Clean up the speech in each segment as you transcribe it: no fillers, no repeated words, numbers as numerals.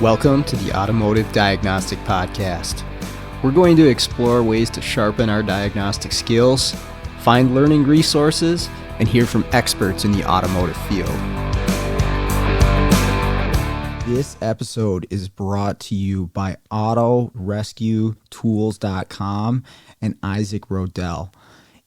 Welcome to the Automotive Diagnostic Podcast. We're going to explore ways to sharpen our diagnostic skills, find learning resources, and hear from experts in the automotive field. This episode is brought to you by AutoRescueTools.com and Isaac Rodell.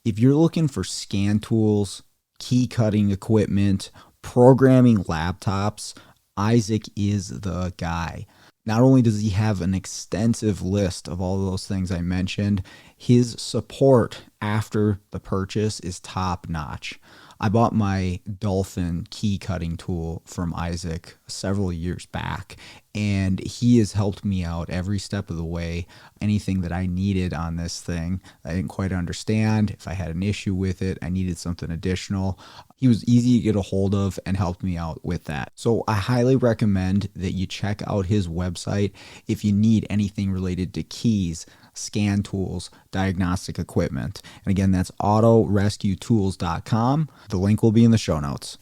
If you're looking for scan tools, key cutting equipment, programming laptops, Isaac is the guy. Not only does he have an extensive list of all of those things I mentioned, his support after the purchase is top notch. I bought my Dolphin key cutting tool from Isaac several years back, and he has helped me out every step of the way. Anything that I needed on this thing, I didn't quite understand. If I had an issue with it, I needed something additional. He was easy to get a hold of and helped me out with that. So I highly recommend that you check out his website if you need anything related to keys, scan tools, diagnostic equipment. And again, that's AutoRescueTools.com. The link will be in the show notes.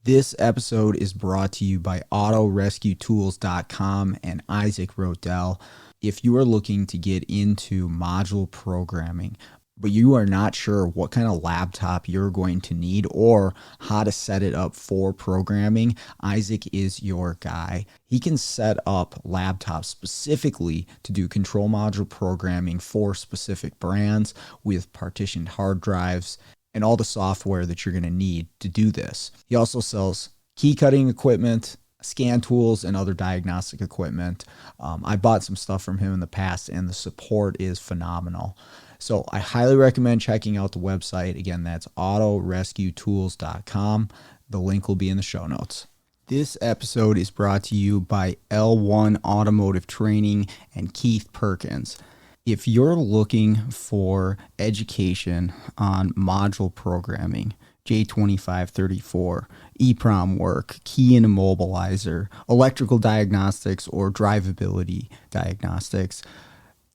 This episode is brought to you by AutoRescueTools.com and Isaac Rodell. If you are looking to get into module programming, but you are not sure what kind of laptop you're going to need or how to set it up for programming, Isaac is your guy. He can set up laptops specifically to do control module programming for specific brands with partitioned hard drives and all the software that you're going to need to do this. He also sells key cutting equipment, scan tools, and other diagnostic equipment. I bought some stuff from him in the past, and the support is phenomenal. So I highly recommend checking out the website. Again, that's AutoRescueTools.com. The link will be in the show notes. This episode is brought to you by L1 Automotive Training and Keith Perkins. If you're looking for education on module programming, J2534, EEPROM work, key and immobilizer, electrical diagnostics, or drivability diagnostics,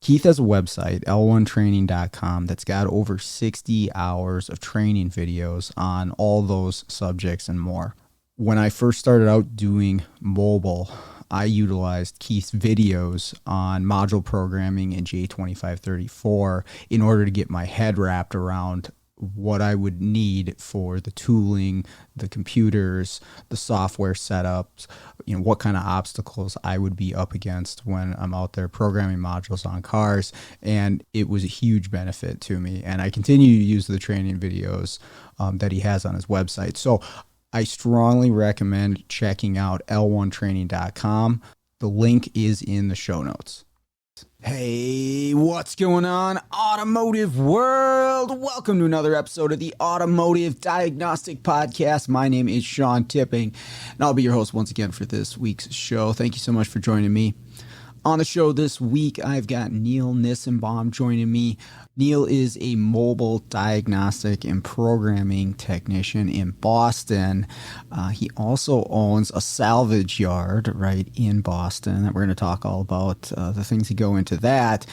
Keith has a website, l1training.com, that's got over 60 hours of training videos on all those subjects and more. When I first started out doing mobile, I utilized Keith's videos on module programming in J2534 in order to get my head wrapped around what I would need for the tooling, the computers, the software setups, what kind of obstacles I would be up against when I'm out there programming modules on cars. And it was a huge benefit to me. And I continue to use the training videos that he has on his website. So I strongly recommend checking out l1training.com. The link is in the show notes. Hey, what's going on, automotive world? Welcome to another episode of the Automotive Diagnostic Podcast. My name is Sean Tipping, and I'll be your host once again for this week's show. Thank you so much for joining me. On the show this week, I've got Neil Nissenbaum joining me. Neil is a mobile diagnostic and programming technician in Boston. He also owns a salvage yard right in Boston that we're going to talk all about, the things that go into that.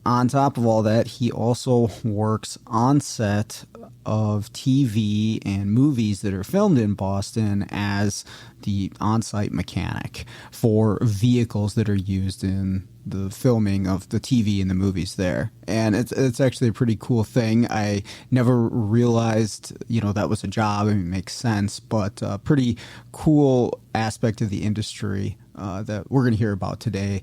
On top of all that, he also works on set of TV and movies that are filmed in Boston as the on-site mechanic for vehicles that are used in the filming of the TV and the movies there. And it's actually a pretty cool thing. I never realized, that was a job. It makes sense, but a pretty cool aspect of the industry that we're going to hear about today.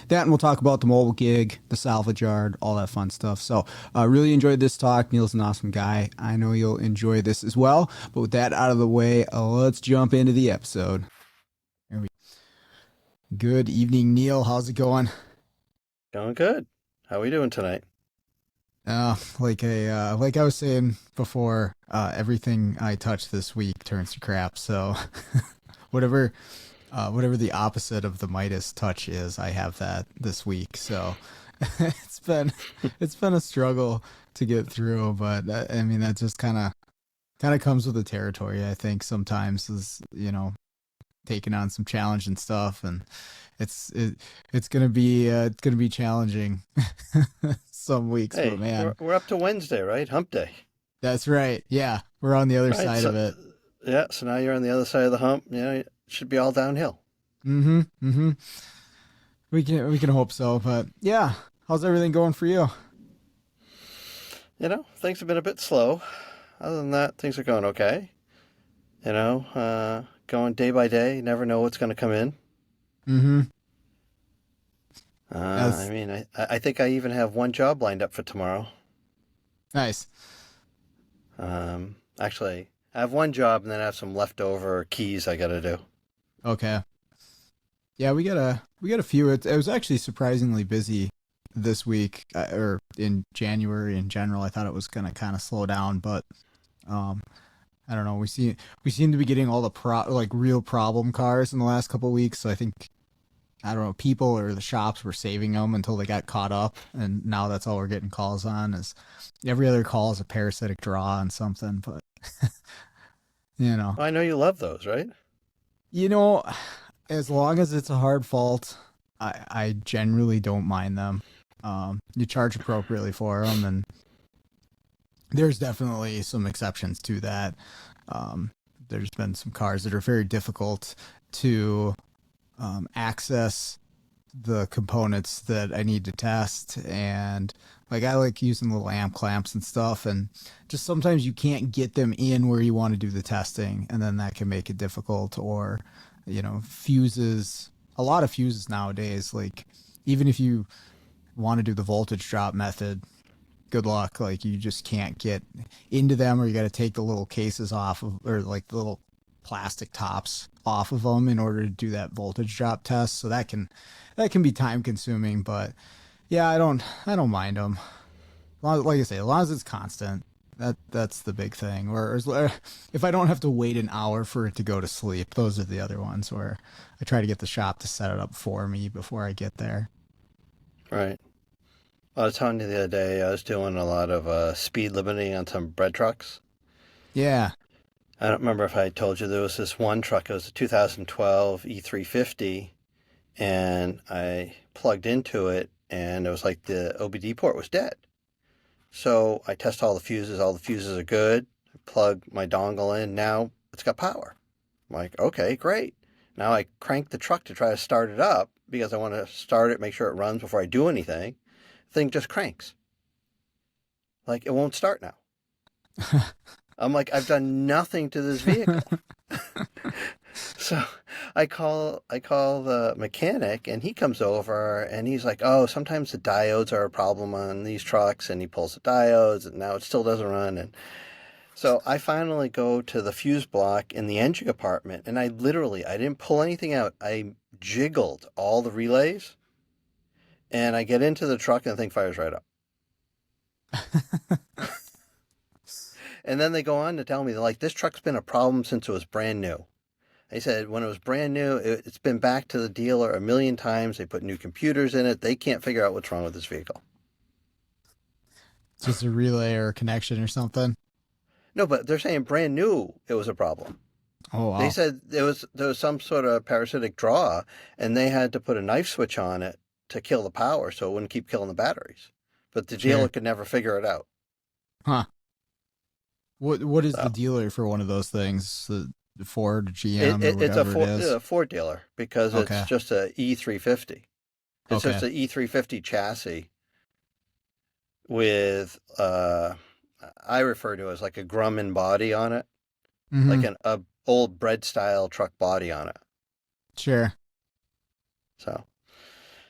That, and we'll talk about the mobile gig, the salvage yard, all that fun stuff. So really enjoyed this talk. Neil's an awesome guy. I know you'll enjoy this as well. But with that out of the way, let's jump into the episode. Good evening, Neil. How's it going? Going good. How are we doing tonight? Like I was saying before, everything I touch this week turns to crap. So whatever the opposite of the Midas touch is, I have that this week. So it's been a struggle to get through, but that just kind of comes with the territory. I think sometimes is, taking on some challenging stuff, and it's it, it's gonna be challenging some weeks, but Hey, we're man, we're up to Wednesday, right? Hump day. that's right. Yeah, we're on the other Right. side of So it. yeah, so now you're on the other side of the hump. It should be all downhill. Mm-hmm. Mm-hmm. We can hope so, but yeah. How's everything going for you? Things have been a bit slow. Other than that, things are going okay. Going day by day. You never know what's going to come in. Mm-hmm. I That's mean, I think I even have one job lined up for tomorrow. nice. Actually, I have one job and then I have some leftover keys I got to do. Okay. Yeah, we got a few. It was actually surprisingly busy this week, or in January in general. I thought it was gonna kind of slow down, but um, I don't know. We seem to be getting all the like real problem cars in the last couple of weeks. So I think I don't know, people or the shops were saving them until they got caught up, and now that's all we're getting calls on. Is every other call is a parasitic draw on something, but you know, Well, I know you love those, right? you know, as long as it's a hard fault, I generally don't mind them. You charge appropriately for them, and there's definitely some exceptions to that. Um, there's been some cars that are very difficult to access the components that I need to test, and like I like using little amp clamps and stuff, and just sometimes you can't get them in where you want to do the testing, and then that can make it difficult. Or fuses, a lot of fuses nowadays, like even if you want to do the voltage drop method, good luck. Like you just can't get into them, or you got to take the little cases off of, or like the little plastic tops off of them in order to do that voltage drop test. So that can be time consuming, but yeah, I don't mind them. Like I say, as long as it's constant, that's the big thing. Or if I don't have to wait an hour for it to go to sleep, those are the other ones where I try to get the shop to set it up for me before I get there. Right. I was telling you the other day, I was doing a lot of speed limiting on some bread trucks. Yeah. I don't remember if I told you there was this one truck. It was a 2012 E350, and I plugged into it, and it was like the OBD port was dead. So I test all the fuses. All the fuses are good. I plug my dongle in. Now it's got power. I'm like, okay, great. Now I crank the truck to try to start it up because I want to start it, make sure it runs before I do anything. Thing just cranks. Like it won't start now. I'm like, I've done nothing to this vehicle. So I call the mechanic and he comes over and he's like, oh, sometimes the diodes are a problem on these trucks, and he pulls the diodes and now it still doesn't run. And so I finally go to the fuse block in the engine compartment, and I didn't pull anything out. I jiggled all the relays, and I get into the truck and the thing fires right up. And then they go on to tell me, they're like, this truck's been a problem since it was brand new. They said when it was brand new, it's been back to the dealer a million times. They put new computers in it. They can't figure out what's wrong with this vehicle. It's just a relay or a connection or something. No, but they're saying brand new, it was a problem. Oh They wow. said there was some sort of parasitic draw, and they had to put a knife switch on it to kill the power so it wouldn't keep killing the batteries. But the dealer Sure. could never figure it out. Huh. What is the So dealer for one of those things? The Ford, it, GM, or it it's whatever it is. A Ford dealer because it's Okay. just a E350. It's Okay. just an E350 chassis with I refer to it as like a Grumman body on it, like Mm-hmm. an a old bread style truck body on it. Sure. So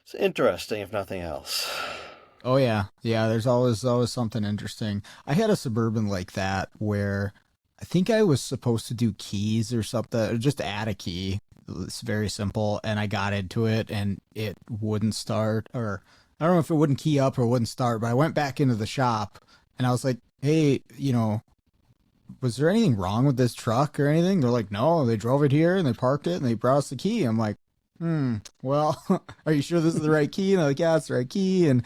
it's interesting, if nothing else. Oh yeah. Yeah, there's always something interesting. I had a Suburban like that where I think I was supposed to do keys or something, or just add a key. It's very simple, and I got into it and it wouldn't start, or I don't know if it wouldn't key up or wouldn't start, but I went back into the shop and I was like, "Hey, was there anything wrong with this truck or anything?" They're like, "No, they drove it here and they parked it and they browsed the key." I'm like, well, are you sure this is the right key? And they're like, yeah, it's the right key. And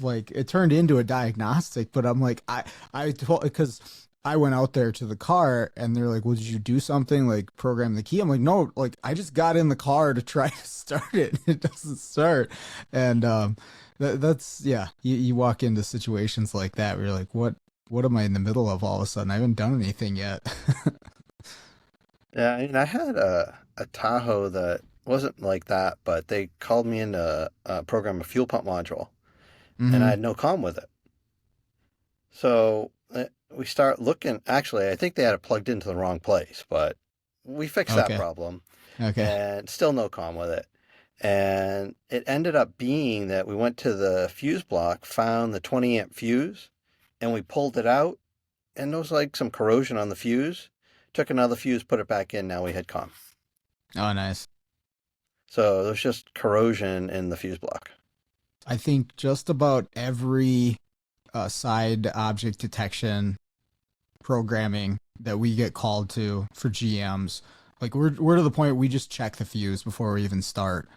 like, it turned into a diagnostic, but I'm like, I told, because I went out there to the car and they're like, well, did you do something like program the key? I'm like, no, like I just got in the car to try to start it. It doesn't start. And that's, yeah, you walk into situations like that where you're like, what am I in the middle of all of a sudden? I haven't done anything yet. Yeah, I mean, I had a Tahoe that wasn't like that, but they called me in to program a fuel pump module, and I Hmm. had no comm with it. So we start looking. Actually, I think they had it plugged into the wrong place, but we fixed that Okay. problem, Okay. and still no comm with it. And it ended up being that we went to the fuse block, found the 20 amp fuse, and we pulled it out, and there was like some corrosion on the fuse. Took another fuse, put it back in. Now we had comm. Oh, nice. So there's just corrosion in the fuse block. I think just about every side object detection programming that we get called to for GMs, like we're to the point we just check the fuse before we even start.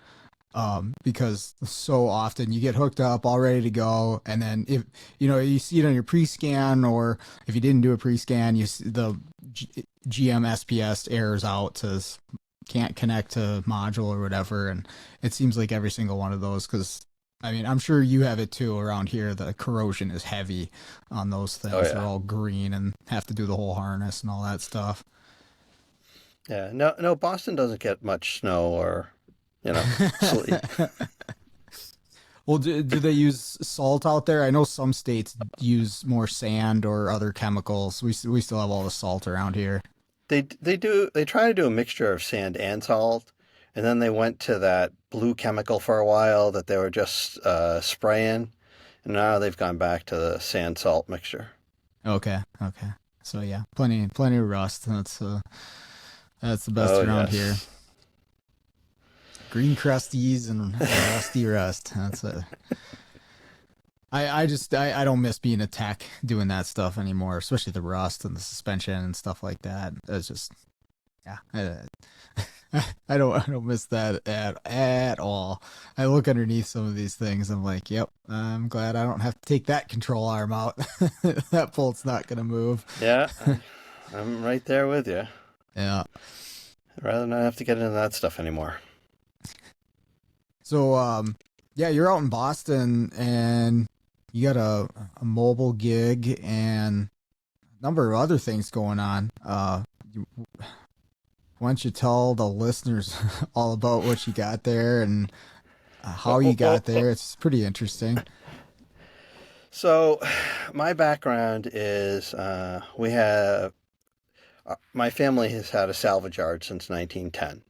Because so often you get hooked up all ready to go, and then if you see it on your pre-scan, or if you didn't do a pre-scan, you see the GM SPS errors out, says can't connect to module or whatever, and it seems like every single one of those, because I mean, I'm sure you have it too around here. The corrosion is heavy on those Oh things. They're yeah, all green and have to do the whole harness and all that stuff. yeah. No, no. Boston doesn't get much snow or, sleet. Well, do they use salt out there? I know some states use more sand or other chemicals. We still have all the salt around here. They try to do a mixture of sand and salt, and then they went to that blue chemical for a while that they were just spraying, and now they've gone back to the sand salt mixture. Okay, okay. So yeah, plenty of rust. That's the best Oh around here. yes. Green crusties and rusty rust. That's it. I don't miss being a tech doing that stuff anymore, especially the rust and the suspension and stuff like that. It's just yeah. I don't miss that at all. I look underneath some of these things. I'm like, yep, I'm glad I don't have to take that control arm out. That bolt's not gonna move. Yeah, I'm right there with you. Yeah. I'd rather not have to get into that stuff anymore. So yeah, you're out in Boston and you got a mobile gig and a number of other things going on. Why don't you tell the listeners all about what you got there and how you got there? It's pretty interesting. So, my background is we have my family has had a salvage yard since 1910.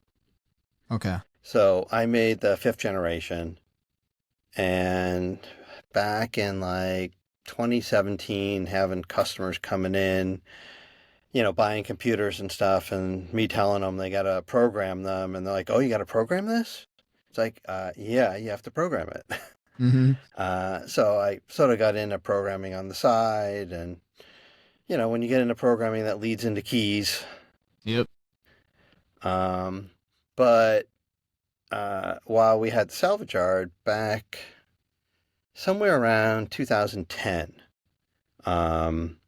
Okay. So I made the fifth generation, and back in like 2017, having customers coming in, buying computers and stuff, and me telling them they got to program them, and they're like, "Oh, you got to program this?" It's like, yeah, you have to program it. Mm-hmm. So I sort of got into programming on the side, and when you get into programming, that leads into keys. Yep. Um, but while we had the salvage yard back somewhere around 2010, um,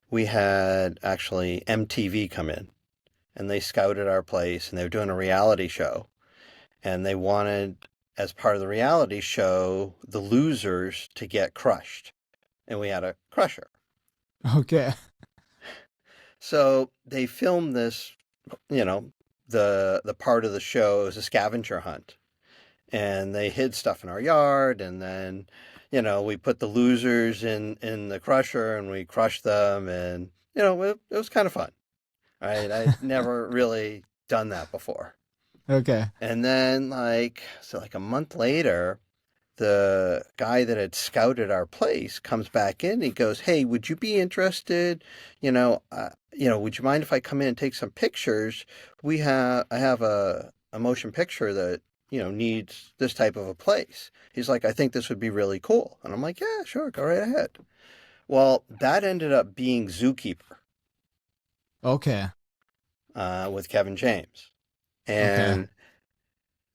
we had actually MTV come in, and they scouted our place, and they were doing a reality show, and they wanted, as part of the reality show, the losers to get crushed, and we had a crusher. Okay. So they filmed this, you know, the part of the show is a scavenger hunt, and they hid stuff in our yard, and then we put the losers in the crusher, and we crushed them, and it was kind of fun. Right? I'd never really done that before. Okay. And then like a month later, the guy that had scouted our place comes back in. And he goes, "Hey, would you be interested? Would you mind if I come in and take some pictures? I have a motion picture that needs this type of a place." He's like, "I think this would be really cool," and I'm like, "Yeah, sure, go right ahead." Well, that ended up being Zookeeper Okay. with Kevin James, Okay. and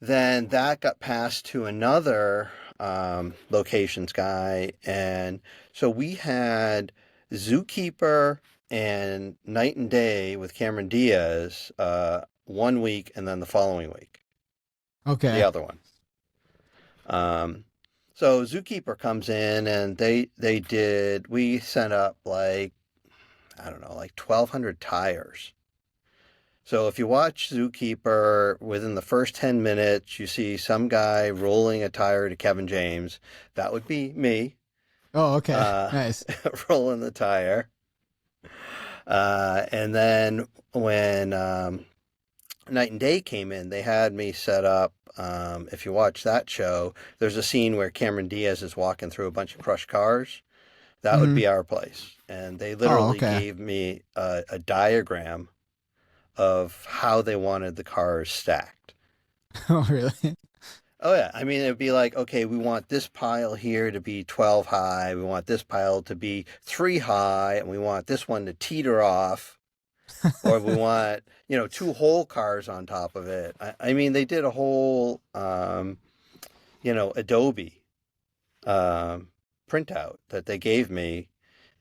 then that got passed to another locations guy. And so we had Zookeeper and Night and Day with Cameron Diaz, 1 week, and then the following week, the Okay. other one. Um, so Zookeeper comes in, and we sent up like, I don't know, like 1,200 tires. So if you watch Zookeeper, within the first 10 minutes, you see some guy rolling a tire to Kevin James. That would be me, Oh, okay. uh, Nice. rolling the tire. And then when Night and Day came in, they had me set up. If you watch that show, there's a scene where Cameron Diaz is walking through a bunch of crushed cars. That would Hmm. be our place. And they Oh, literally okay. gave me a diagram of how they wanted the cars stacked. Oh, really? Oh, yeah. I mean, it'd be like, okay, we want this pile here to be 12 high. We want this pile to be 3 high. And we want this one to teeter off. Or we want, two whole cars on top of it. I mean, they did a whole, Adobe um, printout that they gave me.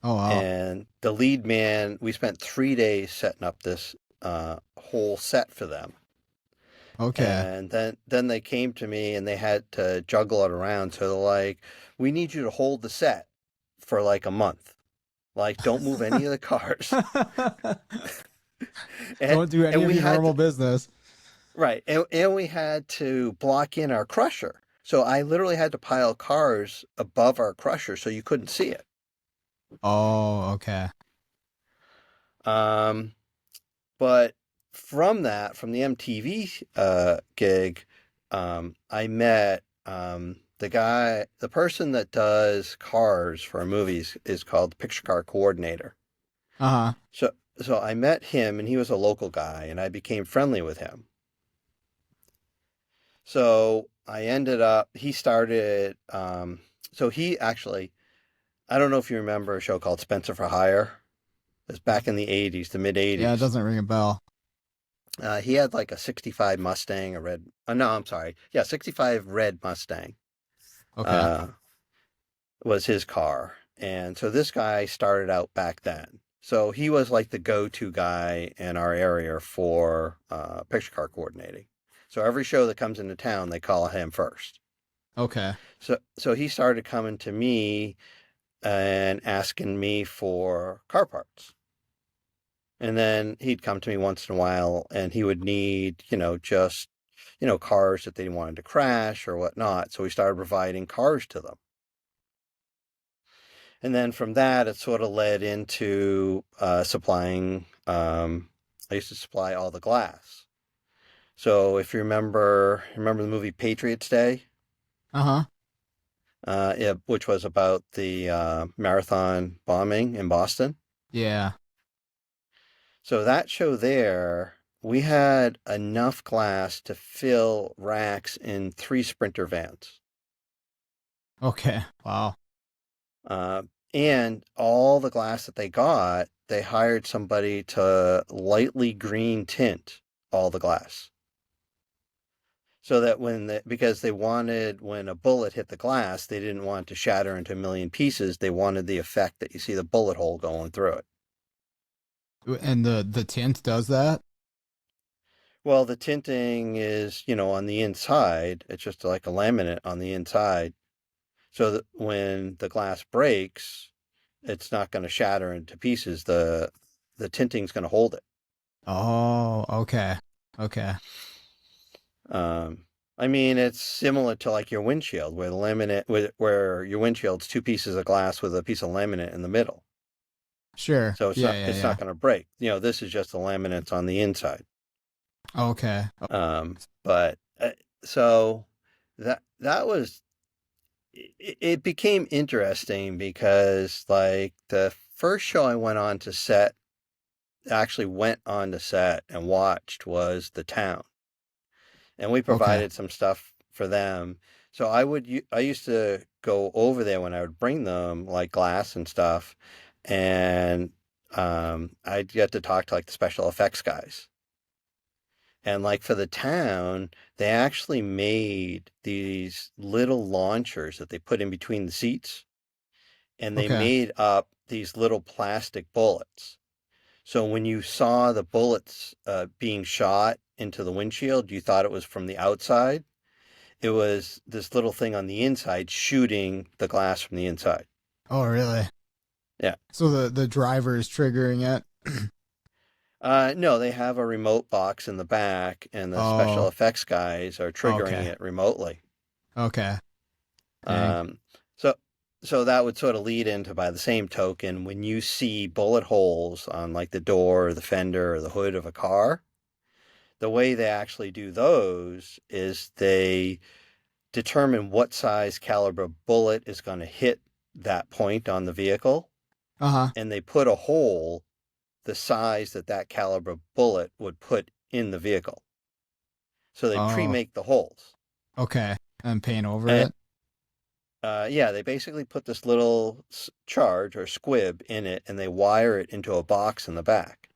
Oh, wow. And the lead man, we spent 3 days setting up this whole set for them. Okay. And then they came to me and they had to juggle it around. So they're like, we need you to hold the set for like a month. Like, don't move any of the cars. and Don't do any and of we your had normal to, business. right, and we had to block in our crusher. So I literally had to pile cars above our crusher so you couldn't see it. Oh, okay. Um, but from the MTV gig, I met the person that does cars for our movies is called the picture car coordinator. Uh-huh. So so I met him, and he was a local guy, and I became friendly with him. So I ended up he started so he actually, I don't know if you remember a show called Spencer for Hire. It was back in the 80s, the mid Yeah, it 80s. doesn't ring a bell. He had like a 65 Mustang, a red. No, I'm sorry. Yeah, 65 red Mustang Okay. uh, was his car. And so this guy started out back then. So he was like the go-to guy in our area for picture car coordinating. So every show that comes into town, they call him first. Okay. So he started coming to me and asking me for car parts. And then he'd come to me once in a while and he would need, just, cars that they wanted to crash or whatnot. So we started providing cars to them. And then from that, it sort of led into supplying, I used to supply all the glass. So if you remember the movie Patriots Day, Uh-huh. yeah, which was about the marathon bombing in Boston. Yeah. So that show there, we had enough glass to fill racks in 3 Sprinter vans. Okay. Wow. Uh, and all the glass that they got, they hired somebody to lightly green tint all the glass. So that because they wanted, when a bullet hit the glass, they didn't want it to shatter into a million pieces. They wanted the effect that you see the bullet hole going through it. And the tint does that? Well, the tinting is, on the inside. It's just like a laminate on the inside. So that when the glass breaks, it's not going to shatter into pieces. The tinting's going to hold it. Oh, okay. Okay. Um, I mean, it's similar to like your windshield, where the laminate, where your windshield's 2 pieces of glass with a piece of laminate in the middle. Sure. So Yeah, yeah, it's yeah. not going to break. This is just the laminates on the inside. Okay. But so that was it became interesting because like the first show I went on to set actually went on to set and watched was The Town, and we Okay. provided some stuff for them. So I used to go over there when I would bring them like glass and stuff, and I'd get to talk to like the special effects guys. And like for The Town, they actually made these little launchers that they put in between the seats, and they Okay. made up these little plastic bullets. So when you saw the bullets being shot into the windshield, you thought it was from the outside. It was this little thing on the inside shooting the glass from the inside. Oh, really? Yeah. So the driver is triggering it. No, they have a remote box in the back, and the special Oh, effects guys are triggering okay. it remotely. Okay. Dang. Um, so, so that would sort of lead into, by the same token, when you see bullet holes on like the door or the fender or the hood of a car, the way they actually do those is they determine what size caliber bullet is going to hit that point on the vehicle, Uh-huh. and they put a hole the size that that caliber bullet would put in the vehicle. So they Oh, pre-make the holes. okay. And paint over And it. yeah, they basically put this little charge or squib in it, and they wire it into a box in the back.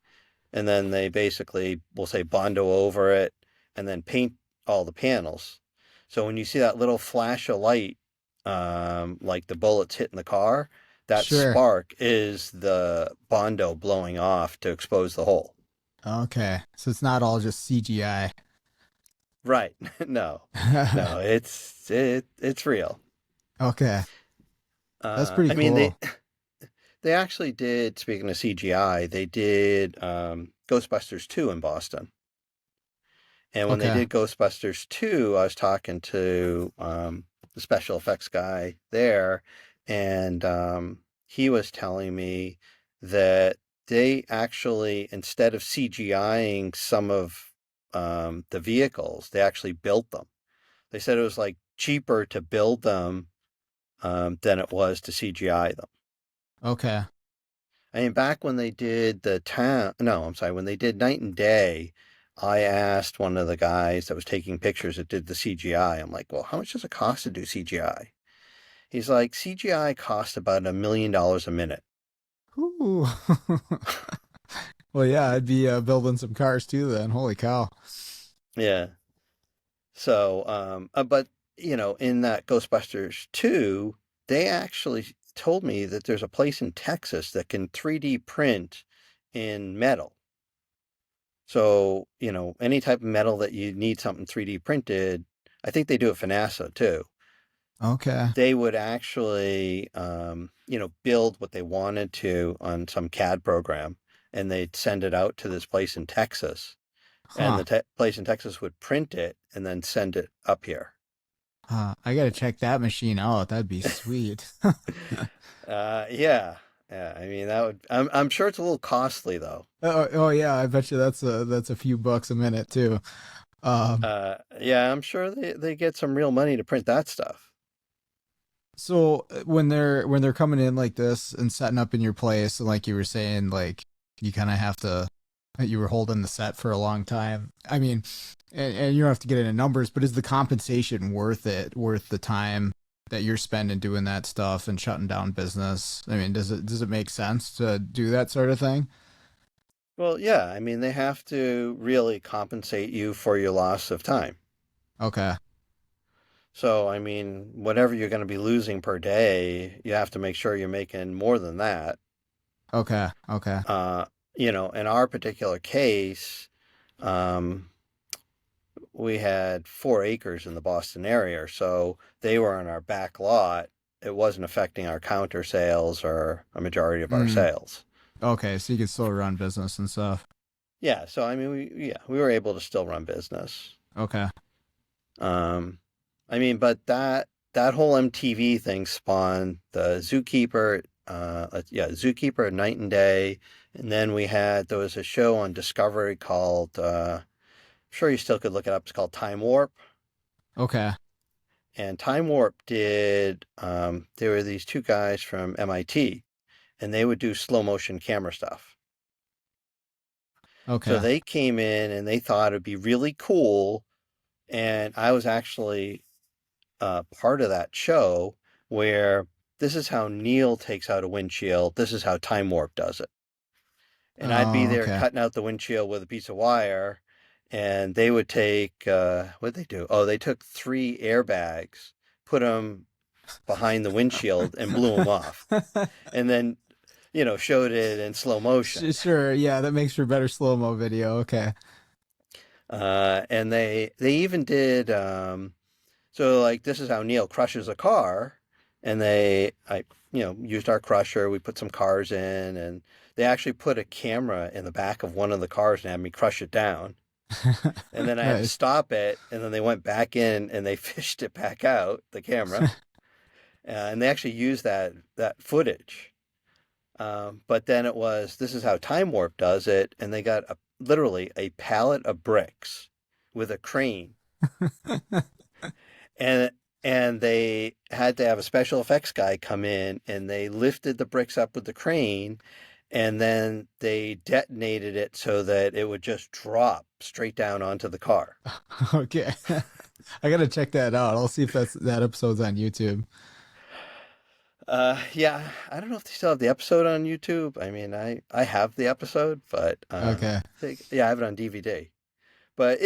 And then they basically will say Bondo over it and then paint all the panels. So when you see that little flash of light, like the bullets hitting the car, that Sure. spark is the Bondo blowing off to expose the hole. Okay. So it's not all just CGI. Right. No. No, it's real. Okay. That's pretty I mean cool. they actually did, speaking of CGI, they did Ghostbusters 2 in Boston. And when they Okay. did Ghostbusters 2, I was talking to the special effects guy there, and he was telling me that they actually, instead of CGIing some of the vehicles, they actually built them. They said it was like cheaper to build them than it was to CGI them. Okay. I mean, back when they did the town, no, I'm sorry, when they did Night and Day, I asked one of the guys that was taking pictures that did the CGI. I'm like, well, how much does it cost to do CGI? He's like, CGI costs about $1 million a minute. Ooh. Well, yeah, I'd be building some cars too then. Holy cow. Yeah. So, but in that Ghostbusters 2, they actually told me that there's a place in Texas that can 3D print in metal. So, any type of metal that you need something 3D printed, I think they do it for NASA too. Okay. They would actually, build what they wanted to on some CAD program, and they'd send it out to this place in Texas, and Huh. the place in Texas would print it and then send it up here. I gotta check that machine out. That'd be sweet. Yeah, yeah. I mean, that would. I'm sure it's a little costly though. Oh yeah, I bet you that's a few bucks a minute too. Um, Yeah, I'm sure they get some real money to print that stuff. so when they're coming in like this and setting up in your place, and like you were saying, like you kind of have to, you were holding the set for a long time. I mean, and you don't have to get into numbers, but is the compensation worth it? Worth the time that you're spending doing that stuff and shutting down business? I mean, does it make sense to do that sort of thing? Well, yeah, I mean, they have to really compensate you for your loss of time. Okay. So, I mean, whatever you're going to be losing per day, you have to make sure you're making more than that. Okay. Okay. Uh, in our particular case, um, we had 4 acres in the Boston area, so they were on our back lot. It wasn't affecting our counter sales or a majority of our Mm. sales. Okay. So you can still run business and stuff. Yeah, so I mean, we were able to still run business. Okay. Um, I mean, but that whole MTV thing spawned the Zookeeper, Zookeeper Night and Day, and then there was a show on Discovery called, I'm sure you still could look it up. It's called Time Warp, Okay. and Time Warp did. There were these two guys from MIT, and they would do slow motion camera stuff. So Okay. they came in and they thought it'd be really cool, and I was actually part of that show where this is how Neil takes out a windshield. This is how Time Warp does it. And I'd be Oh, there okay. cutting out the windshield with a piece of wire, and they would take, what'd they do? Oh, they took 3 airbags, put them behind the windshield, and blew them off. And then showed it in slow motion. Sure, yeah, that makes for better slow-mo video. Okay. And they even did so like this is how Neil crushes a car, and I used our crusher. We put some cars in, and they actually put a camera in the back of one of the cars and had me crush it down. And then I had to Nice. stop it, and then they went back in and they fished it back out, the camera, and they actually used that footage. But then it was this is how Time Warp does it, and they got literally a pallet of bricks with a crane, and they had to have a special effects guy come in, and they lifted the bricks up with the crane, and then they detonated it so that it would just drop straight down onto the car. Okay. I gotta check that out. I'll see if that episode's on YouTube. Yeah, I don't know if they still have the episode on YouTube. I mean, I have the episode, but Okay. yeah, I have it on DVD. But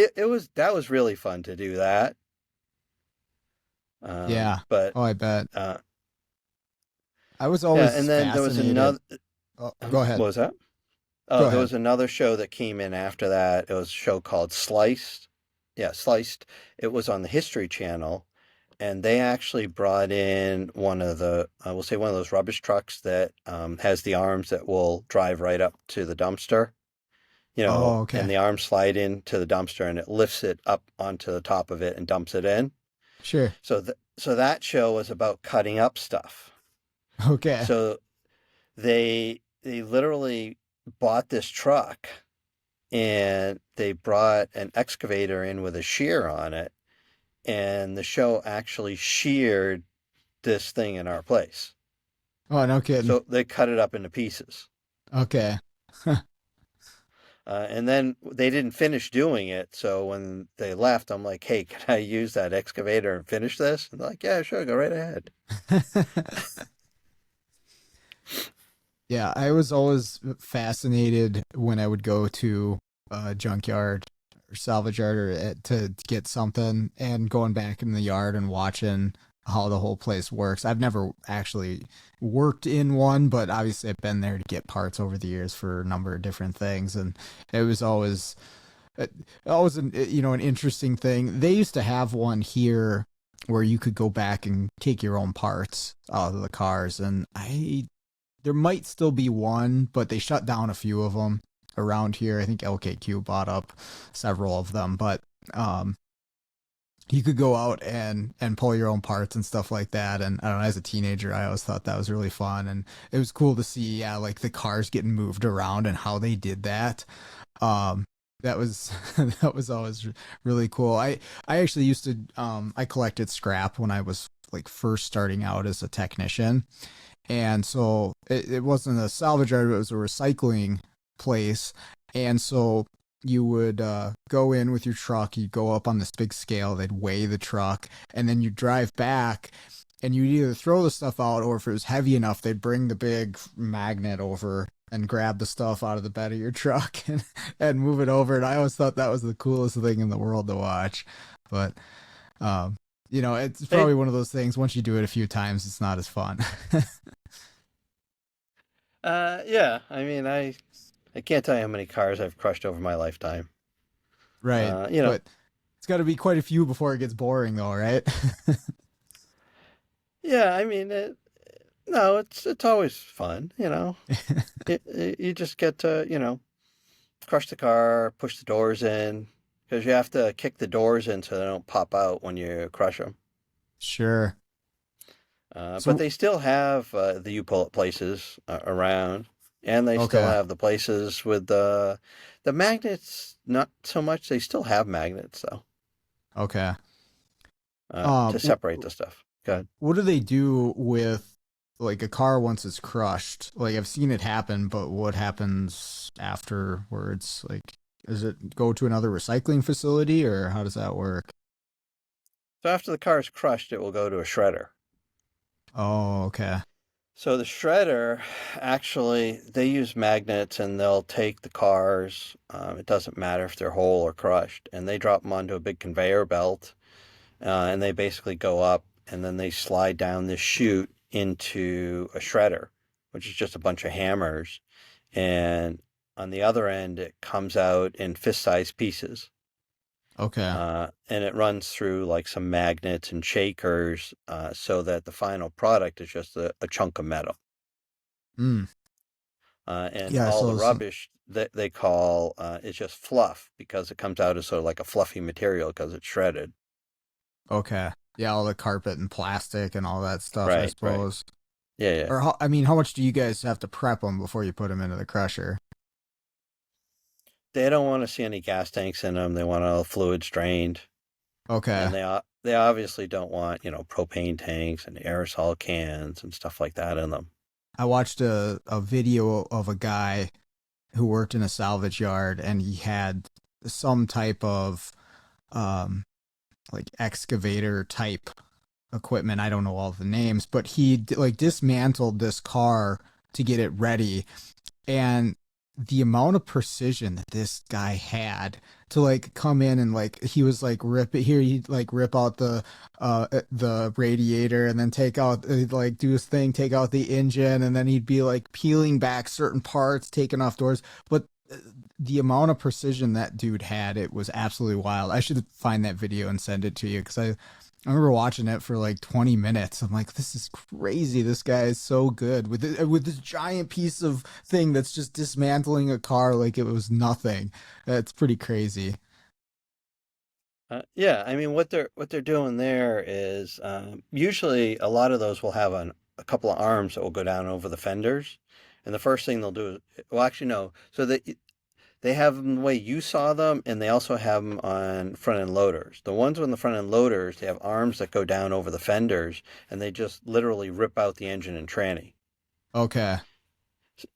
that was really fun to do that. Yeah. But Oh, I bet. uh, I was yeah, always and then there was fascinated. another. Oh, go What ahead. was that? Oh, Go there ahead. was another show that came in after that. It was a show called Sliced. Yeah, Sliced. It was on the History Channel, and they actually brought in one of the, I will say, one of those rubbish trucks that has the arms that will drive right up to the dumpster, Oh, okay. and the arms slide into the dumpster and it lifts it up onto the top of it and dumps it in. Sure. So that show was about cutting up stuff. Okay. So they literally bought this truck and they brought an excavator in with a shear on it, and the show actually sheared this thing in our place. Oh, no kidding. So they cut it up into pieces. Okay. And then they didn't finish doing it. So when they left, I'm like, hey, can I use that excavator and finish this? And they're like, yeah, sure, go right ahead. Yeah, I was always fascinated when I would go to a junkyard or salvage yard or to get something and going back in the yard and watching how the whole place works. I've never actually worked in one, but obviously I've been there to get parts over the years for a number of different things, and it was uh, always an interesting thing. They used to have one here where you could go back and take your own parts out of the cars, and I there might still be one, but they shut down a few of them around here. I think LKQ bought up several of them, but um, you could go out and pull your own parts and stuff like that. And I don't know, as a teenager, I always thought that was really fun, and it was cool to see, yeah, like the cars getting moved around and how they did that. Um, that was that was always really cool. I actually used to I collected scrap when I was like first starting out as a technician, and so it wasn't a salvage yard, it was a recycling place. And so you would go in with your truck, you'd go up on this big scale, they'd weigh the truck, and then you drive back and you'd either throw the stuff out, or if it was heavy enough, they'd bring the big magnet over and grab the stuff out of the bed of your truck and move it over. And I always thought that was the coolest thing in the world to watch. But it's Hey, probably one of those things. Once you do it a few times, it's not as fun. yeah, I mean, I can't tell you how many cars I've crushed over my lifetime. Right. Uh, you know, But it's got to be quite a few before it gets boring, though, right? yeah, I mean, no, it's always fun. You just get to, crush the car, push the doors in, because you have to kick the doors in so they don't pop out when you crush them. Sure. But So, they still have the U-pull places around, and they still okay. have the places with the magnets. Not so much. They still have magnets though, Okay. to separate the stuff. Good. What do they do with like a car once it's crushed? Like I've seen it happen, but what happens afterwards? Like, does it go to another recycling facility, or how does that work? So after the car is crushed, it will go to a shredder. Oh, okay. So the shredder, actually, they use magnets and they'll take the cars. It doesn't matter if they're whole or crushed, and they drop them onto a big conveyor belt, and they basically go up and then they slide down this chute into a shredder. which is just a bunch of hammers, and on the other end it comes out in fist-sized pieces. Okay. And it runs through like some magnets and shakers, so that the final product is just a chunk of metal. Mm. And Yeah, all the so rubbish that they call is just fluff because it comes out as sort of like a fluffy material because it's shredded. okay. Yeah, all the carpet and plastic and all that stuff, I Right, right. suppose. Yeah, yeah. Or I mean, how much do you guys have to prep them before you put them into the crusher? They don't want to see any gas tanks in them. They want all the fluids drained, Okay. and they obviously don't want, propane tanks and aerosol cans and stuff like that in them. I watched a video of a guy who worked in a salvage yard and he had some type of um like excavator type equipment. I don't know all the names, but he like dismantled this car to get it ready, and the amount of precision that this guy had to like come in and like he was like rip it here, he'd like rip out the radiator and then take out like do his thing, take out the engine, and then he'd be like peeling back certain parts, taking off doors. But the amount of precision that dude had, it was absolutely wild. I should find that video and send it to you because I remember watching it for like 20 minutes. I'm like, this is crazy. This guy is so good with this giant piece of thing that's just dismantling a car like it was nothing. That's pretty crazy. Yeah, I mean what they're doing there is, usually a lot of those will have a couple of arms that will go down over the fenders, and the first thing they'll do is, well, actually no, so they have them the way you saw them, and they also have them on front end loaders. The ones on the front end loaders, they have arms that go down over the fenders, and they just literally rip out the engine and tranny. Okay.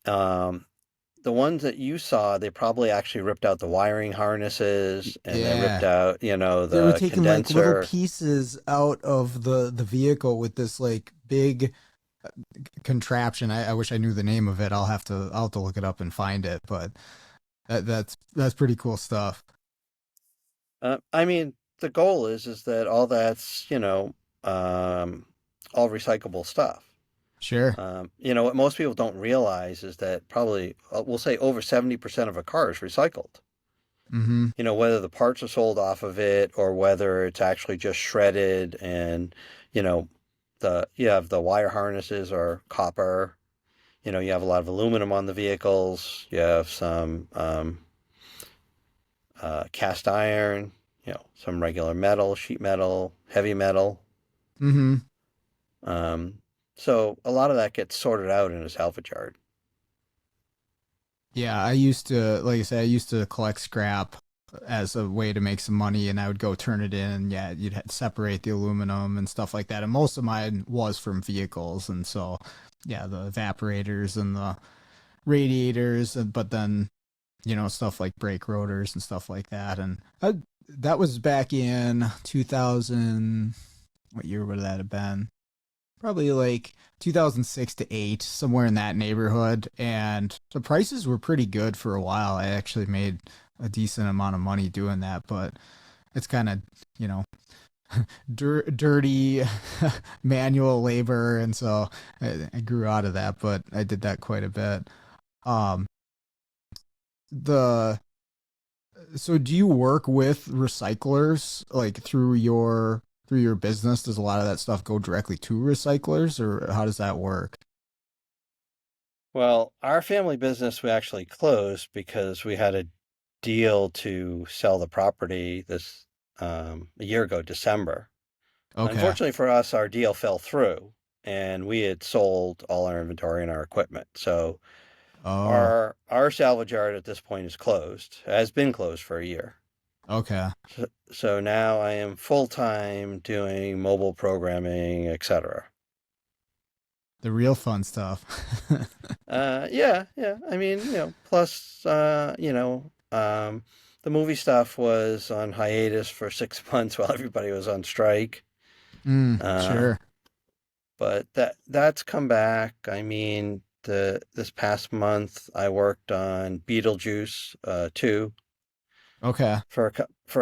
Um, the ones that you saw, they probably actually ripped out the wiring harnesses and they ripped Yeah. out, They were the taking like little condenser. pieces out of the vehicle with this like big contraption. I wish I knew the name of it. I'll have to look it up and find it, but that's pretty cool stuff. I mean, the goal is that all that's, all recyclable stuff. Sure. What most people don't realize is that probably, we'll say over 70% of a car is recycled. Mm-hmm. Whether the parts are sold off of it or whether it's actually just shredded, and, you know, you have the wire harnesses are copper. You have a lot of aluminum on the vehicles. You have some cast iron, some regular metal, sheet metal, heavy metal. Mm-hmm. Um, so a lot of that gets sorted out in a salvage yard. Yeah, I used to, like I said, I used to collect scrap as a way to make some money, and I would go turn it in. Yeah, separate the aluminum and stuff like that. And most of mine was from vehicles, and so yeah, the evaporators and the radiators, but then stuff like brake rotors and stuff like that. And that was back in 2000. What year would that have been? Probably like 2006 to 8, somewhere in that neighborhood. And the prices were pretty good for a while. I actually made a decent amount of money doing that, but it's kind of, you know, dirty manual labor. And so I grew out of that, but I did that quite a bit. Um, the So do you work with recyclers like through your business? Does a lot of that stuff go directly to recyclers, or how does that work? Well, our family business we actually closed because we had a deal to sell the property this a year ago, December. Okay. Unfortunately for us, our deal fell through, and we had sold all our inventory and our equipment. So Oh, our salvage yard at this point is closed, has been closed for a year. okay. So now I am full time doing mobile programming, etc. The real fun stuff. Yeah, yeah. I mean, plus, the movie stuff was on hiatus for 6 months while everybody was on strike. Uh, Sure. but that's come back. I mean, this past month I worked on Beetlejuice 2 Okay. for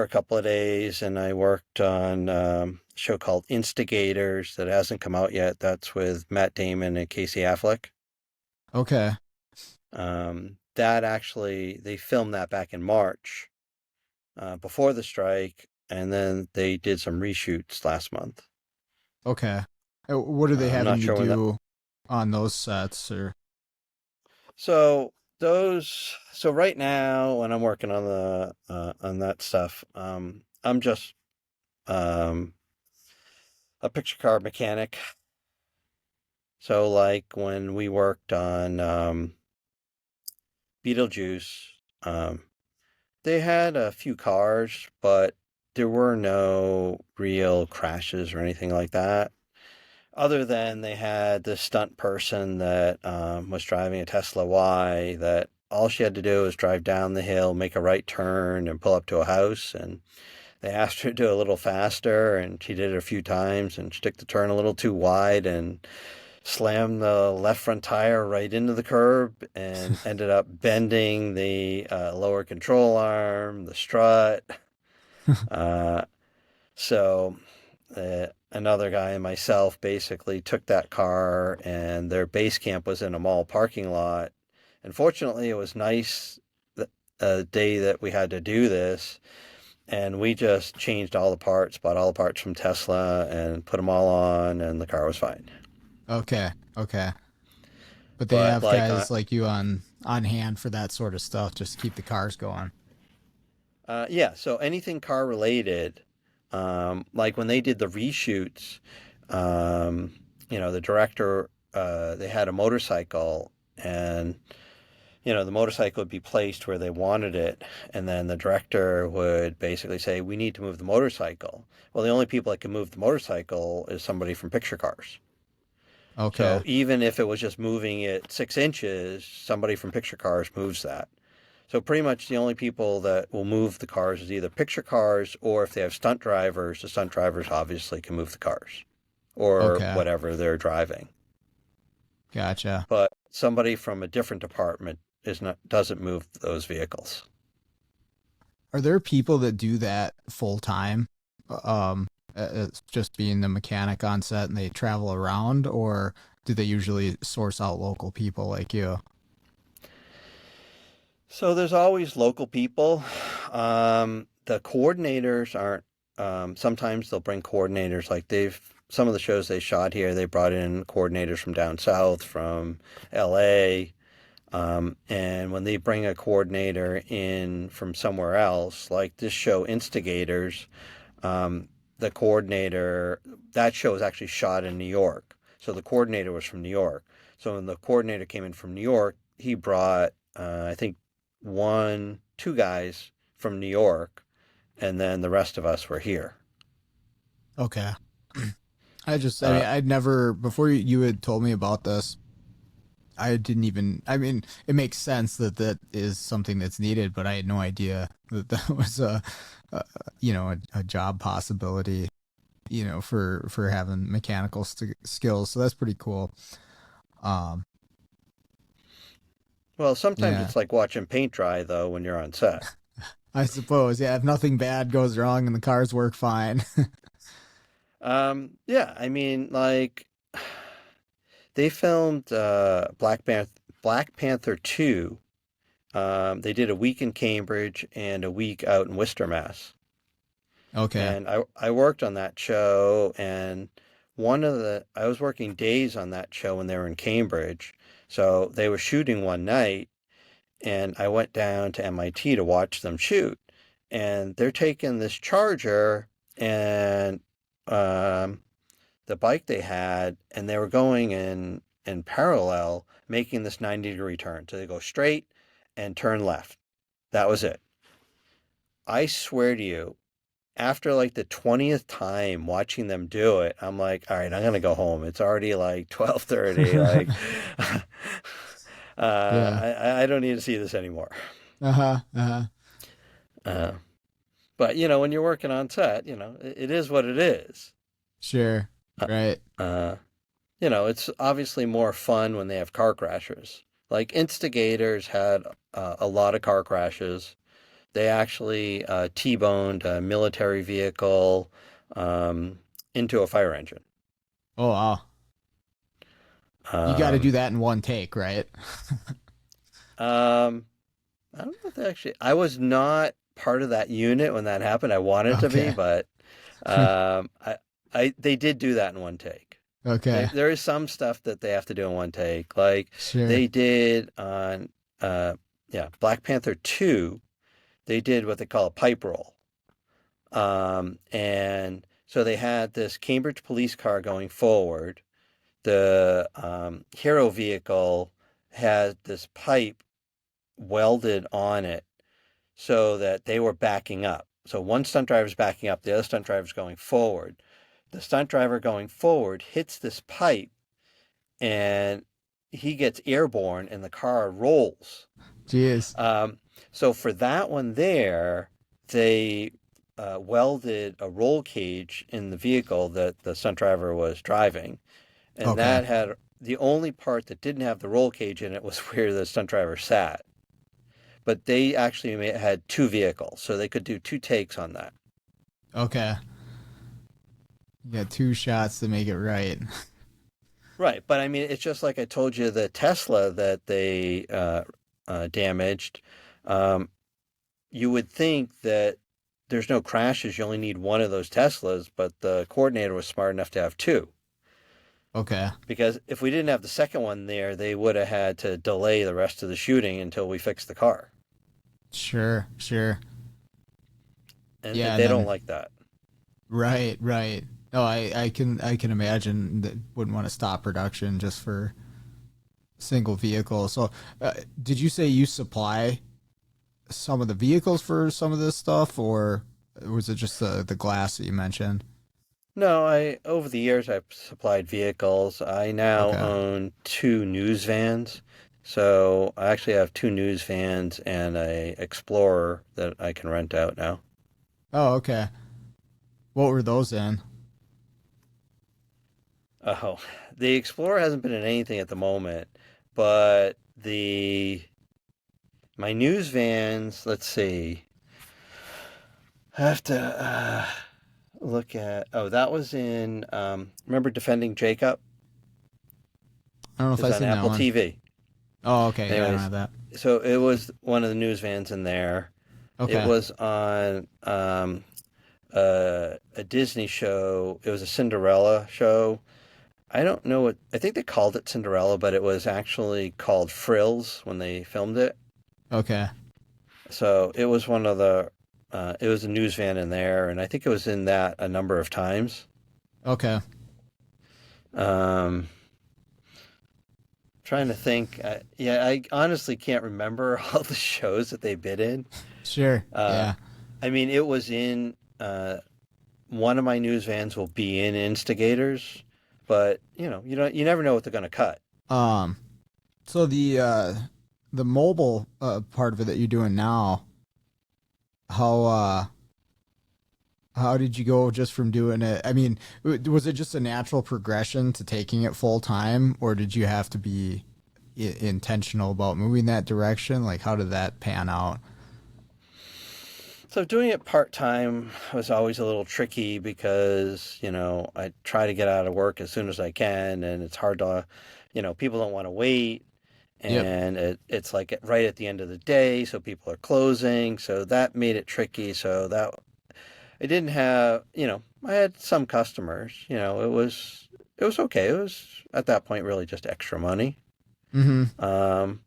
a couple of days, and I worked on a show called Instigators that hasn't come out yet. That's with Matt Damon and Casey Affleck. Okay. That actually, they filmed that back in March, before the strike, and then they did some reshoots last month. Okay. What are they I'm having not you sure when that. do on those sets or So so right now when I'm working on the on that stuff, I'm just um, a picture car mechanic. So like when we worked on Beetlejuice, um, they had a few cars, but there were no real crashes or anything like that. Other than they had this stunt person that was driving a Tesla Y that all she had to do was drive down the hill, make a right turn, and pull up to a house. And they asked her to do it a little faster, and she did it a few times, and she took the turn a little too wide and slammed the left front tire right into the curb and ended up bending the lower control arm, the strut. Uh, so another guy and myself basically took that car, and their base camp was in a mall parking lot. And fortunately, it was nice a day that we had to do this, and we just changed all the parts, bought all the parts from Tesla, and put them all on, and the car was fine. okay, okay. But they But have like guys like you on hand for that sort of stuff, just to keep the cars going. yeah, so anything car related, like when they did the reshoots, um, the director, they had a motorcycle, and the motorcycle would be placed where they wanted it, and then the director would basically say, "We need to move the motorcycle." Well, the only people that can move the motorcycle is somebody from picture cars. Okay. So even if it was just moving it 6 inches, somebody from picture cars moves that. So pretty much the only people that will move the cars is either picture cars, or if they have stunt drivers, the stunt drivers obviously can move the cars or Okay. whatever they're driving. Gotcha. But somebody from a different department is not doesn't move those vehicles. Are there people that do that full time? Just being the mechanic on set and they travel around, or do they usually source out local people like you? So there's always local people. The coordinators aren't. Sometimes they'll bring coordinators. Like some of the shows they shot here, they brought in coordinators from down south, from L.A. And when they bring a coordinator in from somewhere else, like this show, Instigators, um, the coordinator, that show was actually shot in New York. So the coordinator was from New York. So when the coordinator came in from New York, he brought, I think, two guys from New York, and then the rest of us were here. Okay. I mean, Uh, I'd never, before you had told me about this, I didn't even, I mean, it makes sense that that is something that's needed, but I had no idea that that was a job possibility, for having mechanical skills. So that's pretty cool. Um, well, sometimes yeah, it's like watching paint dry, though, when you're on set. I suppose. Yeah, if nothing bad goes wrong and the cars work fine. Yeah, I mean, like they filmed Black Panther 2. They did a week in Cambridge and a week out in Worcester, Mass. Okay. And I worked on that show, and I was working days on that show when they were in Cambridge. So they were shooting one night, and I went down to MIT to watch them shoot. And they're taking this Charger and um, the bike they had, and they were going in parallel, making this 90-degree turn. So they go straight and turn left. That was it. I swear to you, after like the 20th time watching them do it, I'm like, all right, I'm gonna go home. It's already like 12:30. Like, Yeah. I don't need to see this anymore. Uh-huh. Uh-huh. Uh, but when you're working on set, it is what it is. Sure. Uh, Right. uh, it's obviously more fun when they have car crashes. Like Instigators had a lot of car crashes. They actually T-boned a military vehicle um, into a fire engine. Oh, wow. You got to Um, do that in one take, right? um, I don't know if they actually. I was not part of that unit when that happened. I wanted to be, Okay. but I, they did do that in one take. Okay. There is some stuff that they have to do in one take, like Sure. they did on, uh, yeah, Black Panther 2. They did what they call a pipe roll, and so they had this Cambridge police car going forward. The hero vehicle had this pipe welded on it so that they were backing up. So one stunt driver's backing up, the other stunt driver's going forward. The stunt driver going forward hits this pipe and he gets airborne and the car rolls. Jeez. Um, so for that one there, they welded a roll cage in the vehicle that the stunt driver was driving. And Okay. that had the only part that didn't have the roll cage in it was where the stunt driver sat. But they actually had two vehicles, so they could do two takes on that. Okay. You got two shots to make it right. Right, but I mean, it's just like I told you the Tesla that they damaged. Um, you would think that there's no crashes, you only need one of those Teslas, but the coordinator was smart enough to have two. Okay. Because if we didn't have the second one there, they would have had to delay the rest of the shooting until we fixed the car. Sure. Sure. And Yeah, and they don't then like that. right, right. No, I can imagine that wouldn't want to stop production just for single vehicle. So, did you say you supply some of the vehicles for some of this stuff, or was it just the glass that you mentioned? No, I over the years I've supplied vehicles. I now Okay. own two news vans. So I actually have two news vans and a Explorer that I can rent out now. Oh, okay. What were those in? Oh, the Explorer hasn't been in anything at the moment, but the my news vans, let's see. I have to look at. Oh, that was in. Remember Defending Jacob? I don't know if It was I on seen that Apple one. TV. Oh, okay. Yeah, I don't Anyways, have that. so it was one of the news vans in there. It Okay. was on a Disney show. It was a Cinderella show. I don't know what. I think they called it Cinderella, but it was actually called Frills when they filmed it. Okay. So it was one of the. It was a news van in there, and I think it was in that a number of times. Okay. Um, Trying to think. Yeah, I honestly can't remember all the shows that they've been in. Sure. Uh, Yeah. I mean, it was in one of my news vans will be in Instigators, but you never know what they're going to cut. Um. So the mobile part of it that you're doing now, how how did you go just from doing it? I mean, was it just a natural progression to taking it full time, or did you have to be intentional about moving that direction? Like, how did that pan out? So doing it part time was always a little tricky because I try to get out of work as soon as I can, and it's hard to, people don't want to wait, Yep. and it's like right at the end of the day, so people are closing, so that made it tricky. So that I didn't have, I had some customers, it was okay. It was at that point really just extra money. Mm-hmm. Um,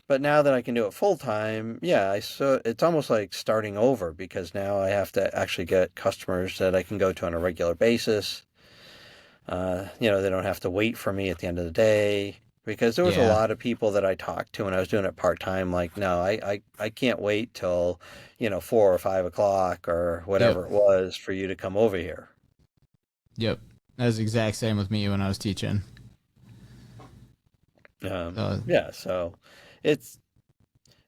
but now that I can do it full time, yeah, so it's almost like starting over because now I have to actually get customers that I can go to on a regular basis. They don't have to wait for me at the end of the day because there was a Yeah. lot of people that I talked to when I was doing it part time. Like, no, I can't wait till 4 or 5 o'clock or Yep. whatever it was for you to come over here. Yep. That was the exact same with me when I was teaching. Uh, Yeah, so it's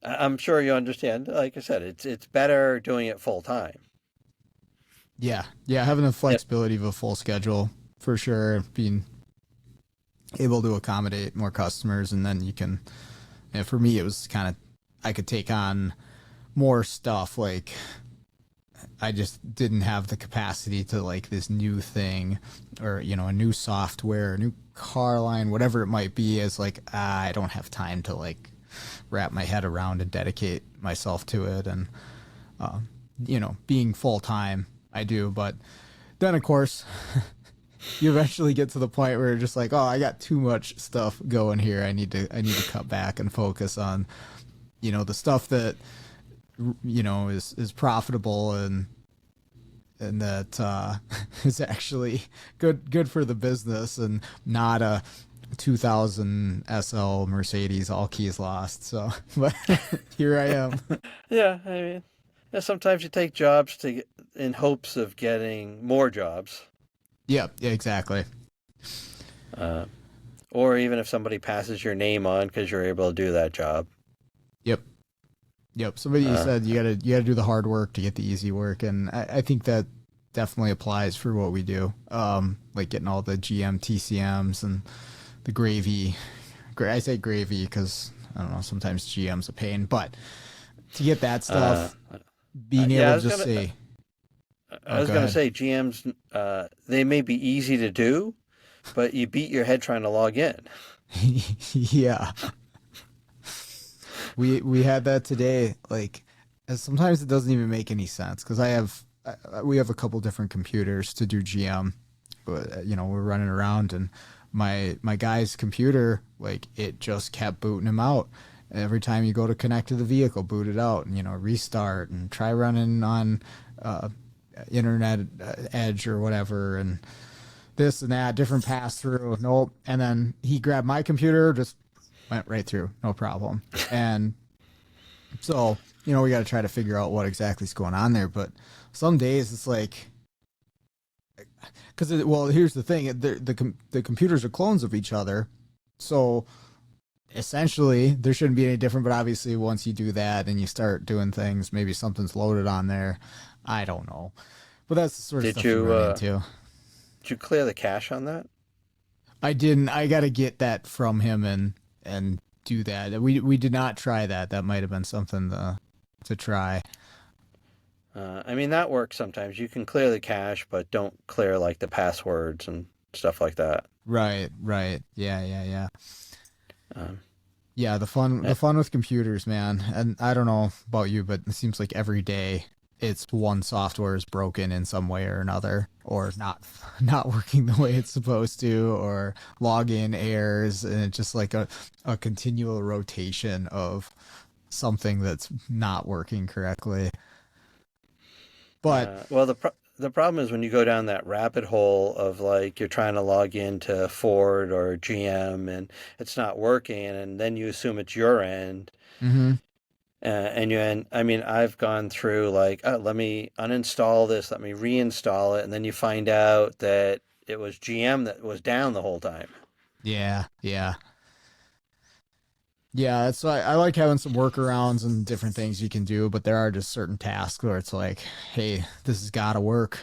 I'm sure you understand. Like I said, it's better doing it full time. yeah. Yeah. Having the Yep. flexibility of a full schedule for sure. Being able to accommodate more customers, and then you can. And for me, it was kind of I could take on more stuff like I just didn't have the capacity to like this new thing or, a new software, a new car line, whatever it might be, as like, I don't have time to like wrap my head around and dedicate myself to it. And, being full time, I do. But then, of course, you eventually get to the point where you're just like, oh, I got too much stuff going here. I need to cut back and focus on, the stuff that, is profitable and that is actually good for the business, and not a 2000 SL Mercedes all keys lost. So, but here I am. Yeah, I mean, yeah, sometimes you take jobs in hopes of getting more jobs. Yeah, exactly. Uh, or even if somebody passes your name on because you're able to do that job. Yep. Yep. Somebody Uh, said you gotta do the hard work to get the easy work, and I think that definitely applies for what we do. Like getting all the GM TCMs and the gravy. I say gravy because I don't know. Sometimes GM's a pain, but to get that uh, stuff, being yeah, able to just say, I "Oh, was go gonna ahead." say GMs, they may be easy to do, but you beat your head trying to log in. Yeah, we had that today. Like, sometimes it doesn't even make any sense because we have a couple different computers to do GM. But, we're running around, and my guy's computer, like, it just kept booting him out. Every time you go to connect to the vehicle, boot it out, and restart and try running on uh, internet edge or whatever, and this and that, different pass through. Nope. And then he grabbed my computer, just went right through, no problem. And so, we got to try to figure out what exactly is going on there. But some days it's like, because well, here's the thing: the computers are clones of each other, so essentially there shouldn't be any different. But obviously, once you do that and you start doing things, maybe something's loaded on there. I don't know, but that's the sort of Did stuff you you run uh, into. did you clear the cache on that? I didn't. I got to get that from him and do that. We did not try that. That might have been something to try. I mean, that works sometimes. You can clear the cache, but don't clear like the passwords and stuff like that. Right, right. Yeah, yeah, yeah. Um, Yeah, the fun with computers, man. And I don't know about you, but it seems like every day it's one software is broken in some way or another, or not working the way it's supposed to, or login errors, and it's just like a continual rotation of something that's not working correctly. But well, the problem is when you go down that rabbit hole of like you're trying to log into Ford or GM and it's not working, and then you assume it's your end. mhm. And I mean, I've gone through like, oh, let me uninstall this, let me reinstall it, and then you find out that it was GM that was down the whole time. Yeah, yeah. Yeah, that's why I like having some workarounds and different things you can do, but there are just certain tasks where it's like, hey, this has got to work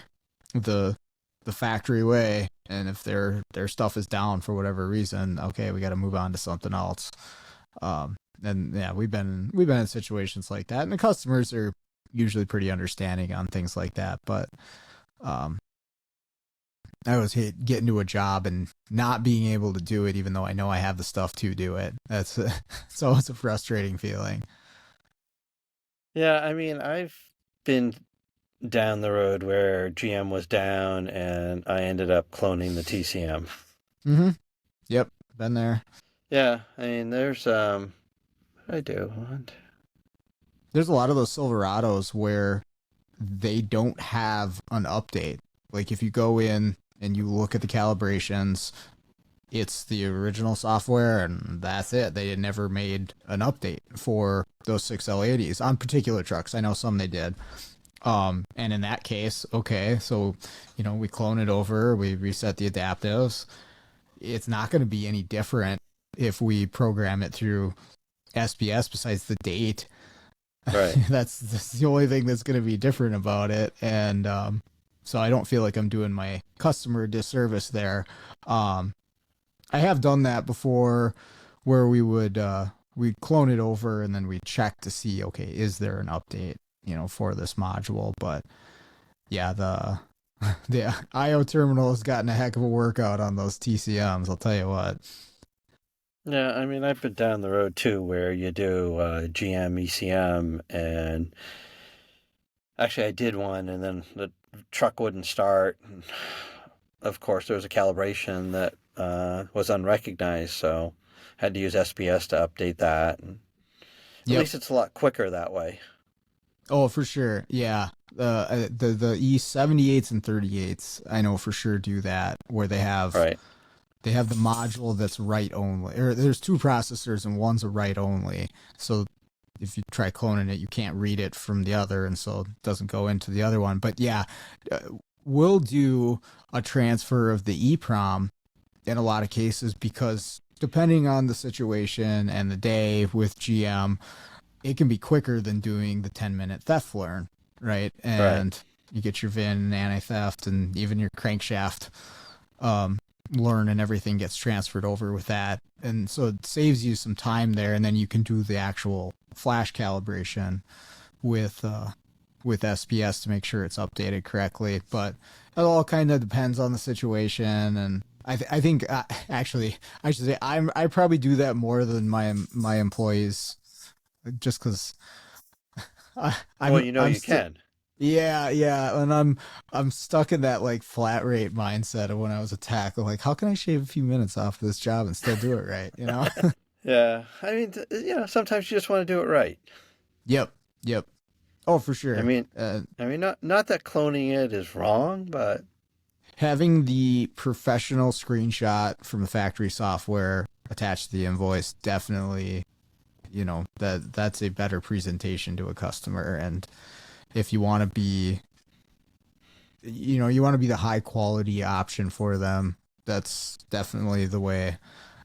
the the factory way, and if their stuff is down for whatever reason, okay, we got to move on to something else. And yeah, we've been in situations like that, and the customers are usually pretty understanding on things like that, but um I always hate getting to a job and not being able to do it, even though I know I have the stuff to do it. That's it's always a frustrating feeling. Yeah, I mean, I've been down the road where GM was down and I ended up cloning the TCM. Mm-hmm. Yep, been there. Yeah, I mean, I do. There's a lot of those Silverados where they don't have an update. Like if you go in and you look at the calibrations, it's the original software and that's it. They had never made an update for those 6L80s on particular trucks. I know some they did. And in that case, okay, so we clone it over, we reset the adaptives. It's not going to be any different if we program it through SPS besides the date. Right. That's the only thing that's going to be different about it. And so I don't feel like I'm doing my customer a disservice there. Um, I have done that before where we'd clone it over and then we'd check to see, okay, is there an update, for this module? But Yeah, the IO terminal has gotten a heck of a workout on those TCMs. I'll tell you what. Yeah, I mean, I've been down the road too where you do GM, ECM, and actually I did one and then the truck wouldn't start. And of course, there was a calibration that was unrecognized, so had to use SPS to update that. And at Yep. least it's a lot quicker that way. Oh, for sure. Yeah. The E78s and 38s, I know for sure do that where Right, they have the module that's write only. Or there's two processors and one's a write only. So if you try cloning it, you can't read it from the other, and so it doesn't go into the other one. But yeah, uh, we'll do a transfer of the EEPROM in a lot of cases because depending on the situation and the day with GM, it can be quicker than doing the 10-minute theft learn, right? right. And you get your VIN and anti-theft and even your crankshaft um, learn, and everything gets transferred over with that. And so it saves you some time there, and then you can do the actual flash calibration with SPS to make sure it's updated correctly. But it all kind of depends on the situation, and I think actually I should say I probably do that more than my employees, just because Well, I'm you know I'm you still. can. Yeah, and I'm stuck in that like flat rate mindset of when I was a tech. I'm like, how can I shave a few minutes off this job and still do it right? You know? Yeah, I mean, sometimes you just want to do it right. Yep, yep. Oh, for I sure. mean, not that cloning it is wrong, but Having the professional screenshot from the factory software attached to the invoice definitely, that's a better presentation to a customer. And if you want to be, you want to be the high quality option for them, that's definitely the way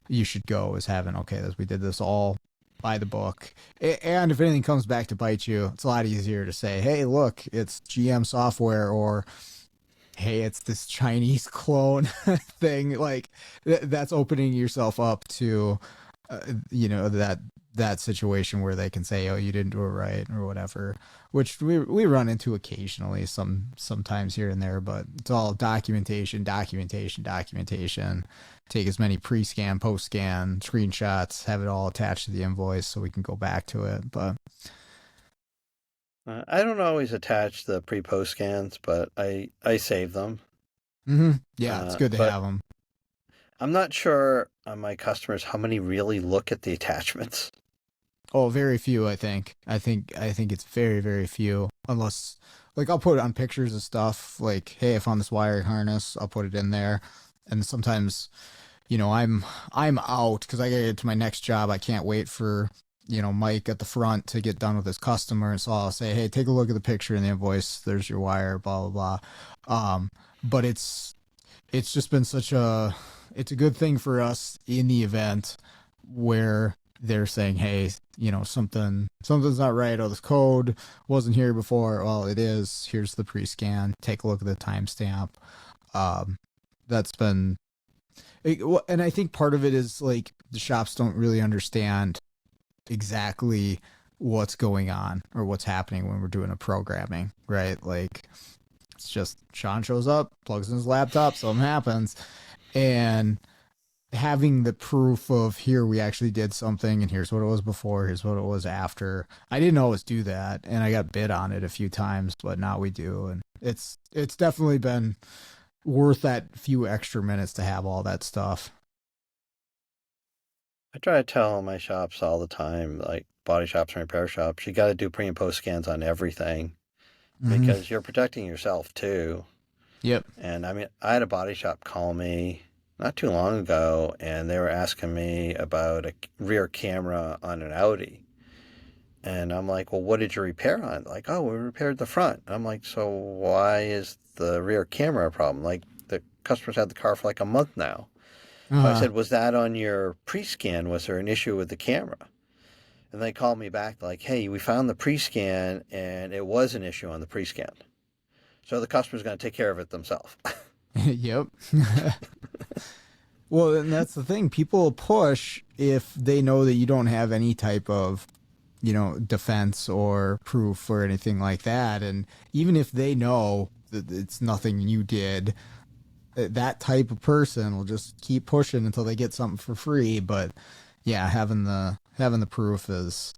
you should go, is having, okay, we did this all by the book. And if anything comes back to bite you, it's a lot easier to say, hey, look, it's GM software, or hey, it's this Chinese clone thing. Like that's opening yourself up to, uh, that situation where they can say, oh, you didn't do it right or whatever, which we run into occasionally, sometimes here and there. But it's all documentation, documentation, documentation. Take as many pre-scan, post-scan screenshots, have it all attached to the invoice so we can go back to it. But I don't always attach the pre-post scans, but I save them. yeah, it's good to But have them. I'm not sure on my customers how many really look at the attachments. Oh, very few, I think. I think it's very, very few. Unless, like, I'll put it on pictures of stuff. Like, hey, I found this wiring harness. I'll put it in there. And sometimes, I'm out because I gotta get to my next job. I can't wait for Mike at the front to get done with his customer. And so I'll say, hey, take a look at the picture in the invoice. There's your wire. Blah blah blah. But it's just been it's a good thing for us in the event where they're saying, hey, something's not right. Oh, this code wasn't here before. Well, it is. Here's the pre-scan. Take a look at the timestamp. Um, that's been, and I think part of it is like the shops don't really understand exactly what's going on or what's happening when we're doing a programming, right? Like it's just Sean shows up, plugs in his laptop, something happens, and having the proof of, here we actually did something and here's what it was before, here's what it was after. I didn't always do that, and I got bid on it a few times, but now we do, and it's definitely been worth that few extra minutes to have all that stuff. I try to tell my shops all the time, like body shops and repair shops, you got to do pre and post scans on everything Mm-hmm. because you're protecting yourself too. Yep. And I mean, I had a body shop call me not too long ago, and they were asking me about a rear camera on an Audi. And I'm like, well, what did you repair on? Like, oh, we repaired the front. I'm like, so why is the rear camera a problem? Like, the customers had the car for like a month now. So I Uh-huh. said, was that on your pre-scan? Was there an issue with the camera? And they called me back like, hey, we found the pre-scan and it was an issue on the pre-scan. So the customer's going to take care of it themselves. Yep. Well, and that's the thing. People push if they know that you don't have any type of, defense or proof or anything like that. And even if they know it's nothing you did. That type of person will just keep pushing until they get something for free. But yeah, having the proof is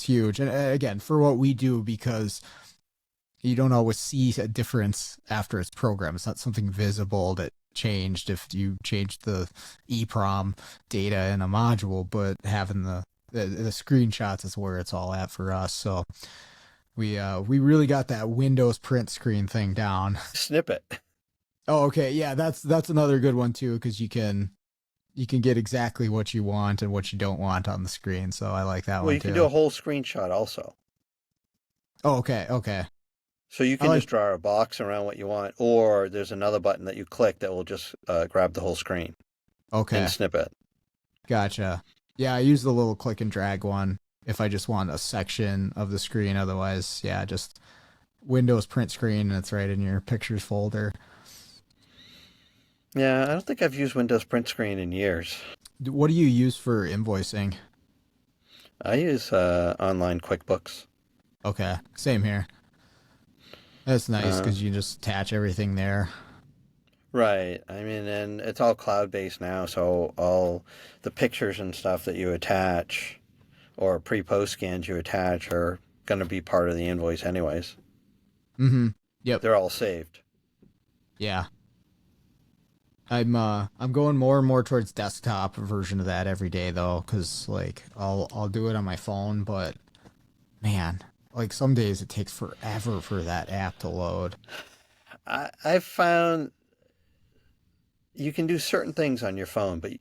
huge. And again, for what we do, because you don't always see a difference after it's programmed. It's not something visible that changed if you changed the EEPROM data in a module, but having the screenshots is where it's all at for us. So we really got that Windows print screen thing down. Snippet. Oh, okay, yeah, that's another good one too, because you can get exactly what you want and what you don't want on the screen. So I like that Well, one you can too. do a whole screenshot also. Oh, okay. So you can just draw a box around what you want, or there's another button that you click that will just grab the whole screen Okay, in snippet. gotcha. Yeah, I use the little click and drag one if I just want a section of the screen. Otherwise, yeah, just Windows print screen and it's right in your pictures folder. Yeah, I don't think I've used Windows print screen in years. What do you use for invoicing? I use online QuickBooks. Okay, same here. That's nice Uh, because you just attach everything there. right. I mean, and it's all cloud-based now, so all the pictures and stuff that you attach or pre-post scans you attach are going to be part of the invoice anyways. Mm-hmm. Yep. They're all saved. Yeah. I'm going more and more towards desktop version of that every day though, because like I'll do it on my phone, but man, like some days it takes forever for that app to load. I've found you can do certain things on your phone, but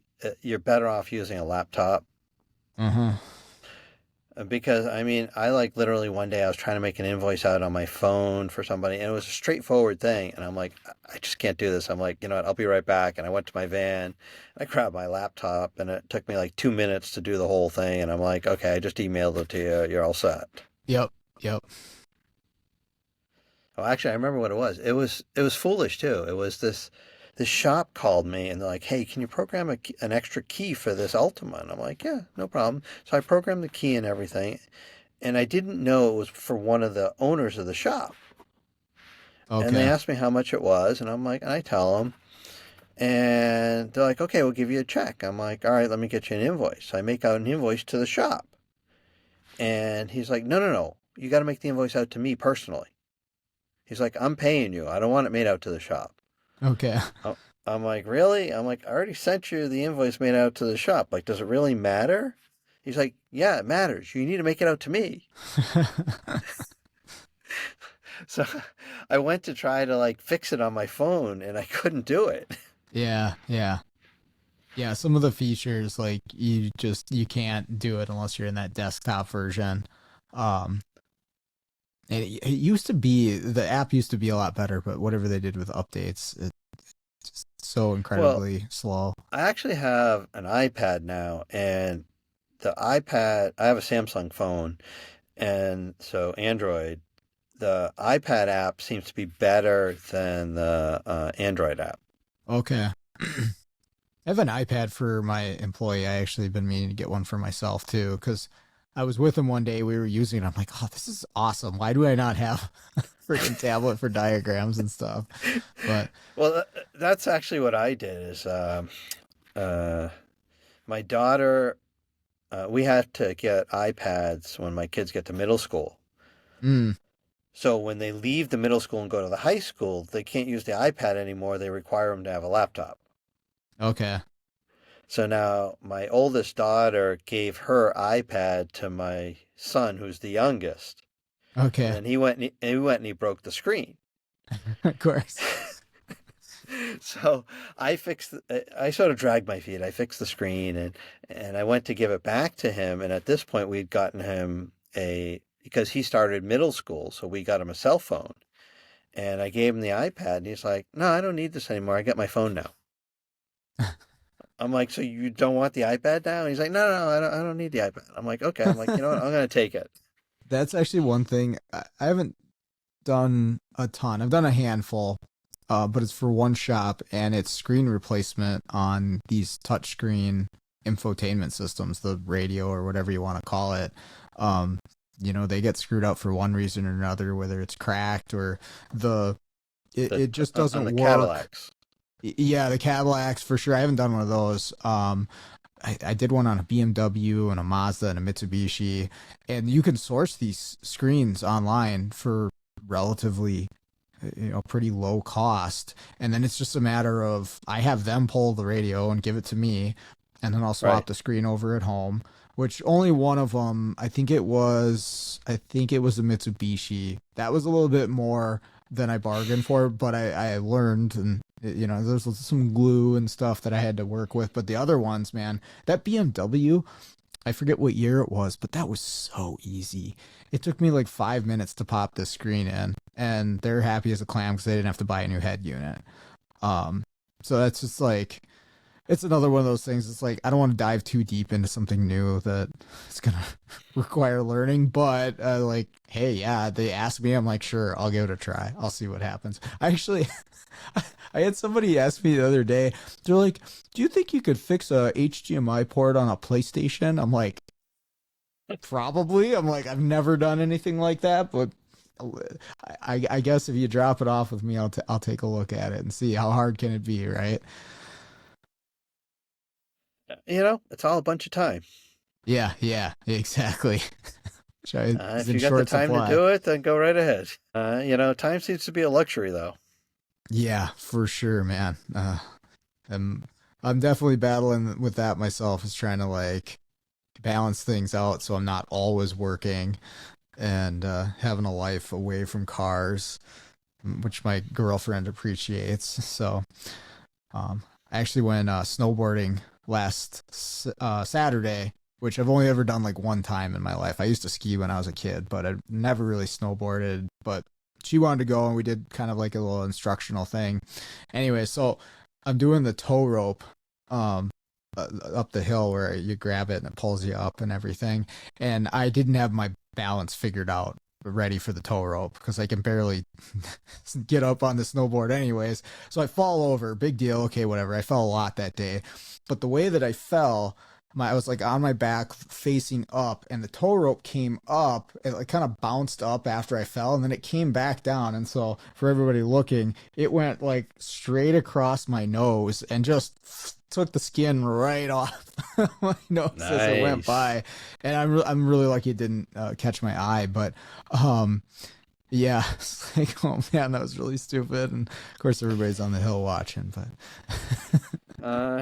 you're better off using a laptop. Uh-huh. Because I mean, I like literally one day I was trying to make an invoice out on my phone for somebody, and it was a straightforward thing. And I'm like, I just can't do this. I'm like, you know what? I'll be right back. And I went to my van, I grabbed my laptop, and it took me like 2 minutes to do the whole thing. And I'm like, okay, I just emailed it to you. You're all set. Yep. Oh, actually, I remember what it was. It was foolish too. It was this shop called me and they're like, "Hey, can you program an extra key for this Ultima?" And I'm like, "Yeah, no problem." So I programmed the key and everything, and I didn't know it was for one of the owners of the shop. And they Okay. asked me how much it was, and I'm like, and I tell them, and they're like, "Okay, we'll give you a check." I'm like, "All right, let me get you an invoice." So I make out an invoice to the shop, and he's like, "No, no, no, you got to make the invoice out to me personally." He's like, "I'm paying you. I don't want it made out to the shop." Okay. I'm like, "Really?" I'm like, "I already sent you the invoice made out to the shop. Like, does it really matter?" He's like, "Yeah, it matters. You need to make it out to me." So I went to try to like fix it on my phone and I couldn't do it. Yeah. Yeah, some of the features like you can't do it unless you're in that desktop version. Um it used to be the app used to be a lot better, but whatever they did with updates, it's just so Well, incredibly slow. I actually have an iPad now, and the iPad, I have a Samsung phone, and so Android, the iPad app seems to be better than the Android app. Okay. I have an iPad for my employee. I actually been meaning to get one for myself too, because I was with him one day. We were using it. I'm like, oh, this is awesome. Why do I not have a freaking tablet for diagrams and stuff? But Well, that's actually what I did is uh, my daughter, we had to get iPads when my kids get to middle school. mm, So when they leave the middle school and go to the high school, they can't use the iPad anymore. They require them to have a laptop. okay, So now my oldest daughter gave her iPad to my son, who's the youngest, and okay, then he went and he broke the screen. of course. So I sort of dragged my feet. I fixed the screen and I went to give it back to him. And at this point, we'd gotten him because he started middle school, so we got him a cell phone. And I gave him the iPad, and he's like, "No, I don't need this anymore. I got my phone now." I'm like, "So you don't want the iPad now?" And he's like, "No, no, I don't need the iPad." I'm like, "Okay." I'm like, "You know what? I'm gonna take it." That's actually one thing I haven't done a ton. I've done a handful, but it's for one shop and it's screen replacement on these touchscreen infotainment systems, the radio or whatever you want to call it. Um, they get screwed up for one reason or another, whether it's cracked or the it just On doesn't the work. Cadillacs. Yeah, the Cadillacs for sure. I haven't done one of those. I did one on a BMW and a Mazda and a Mitsubishi, and you can source these screens online for relatively, pretty low cost. And then it's just a matter of I have them pull the radio and give it to me, and then I'll swap Right. the screen over at home. Which only one of them, I think it was a Mitsubishi. That was a little bit more than I bargained for, but I learned and there's some glue and stuff that I had to work with. But the other ones, man, that BMW, I forget what year it was, but that was so easy. It took me like 5 minutes to pop this screen in, and they're happy as a clam because they didn't have to buy a new head unit. Um, so that's just like it's another one of those things. It's like I don't want to dive too deep into something new that it's gonna require learning. But like, hey, yeah, they asked me. I'm like, sure, I'll give it a try. I'll see what happens. I actually, I had somebody ask me the other day. They're like, "Do you think you could fix a HDMI port on a PlayStation?" I'm like, probably. I'm like, I've never done anything like that, but I guess if you drop it off with me, I'll take a look at it and see how hard can it be, right? It's all a bunch of time. Yeah, yeah, exactly. Which is If in you got the short time to supply. do it, then go right ahead. Time seems to be a luxury, though. Yeah, for sure, man. I'm I'm definitely battling with that myself, is trying to like balance things out so I'm not always working and having a life away from cars, which my girlfriend appreciates. So, I actually went snowboarding last Saturday, which I've only ever done like one time in my life. I used to ski when I was a kid, but I never really snowboarded. But she wanted to go, and we did kind of like a little instructional thing. Anyway, so I'm doing the tow rope um, up the hill where you grab it and it pulls you up and everything. And I didn't have my balance figured out ready for the tow rope because I can barely get up on the snowboard anyways. So I fall over, big deal. Okay, whatever. I fell a lot that day. But the way that I fell, I was like on my back facing up, and the tow rope came up. It like kind of bounced up after I fell, and then it came back down. And so for everybody looking, it went like straight across my nose and just took the skin right off my nose as it went Nice. by. And I'm really lucky it didn't catch my eye, but um yeah, it's like, oh man, that was really stupid. And of course, everybody's on the hill watching, but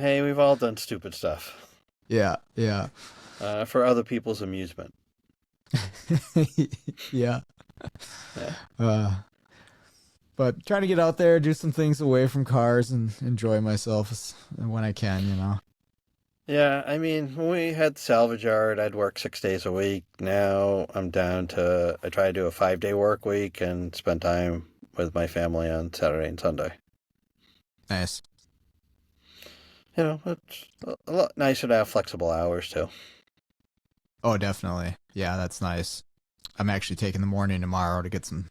Hey, we've all done stupid stuff yeah, yeah, for other people's amusement. yeah. Yeah. Uh, but trying to get out there, do some things away from cars, and enjoy myself when I can. Yeah, I mean, when we had salvage yard, I'd work 6 days a week. Now I try to do a 5 day work week and spend time with my family on Saturday and Sunday. Nice. It's a lot nicer to have flexible hours too. Oh, definitely. Yeah, that's nice. I'm actually taking the morning tomorrow to get some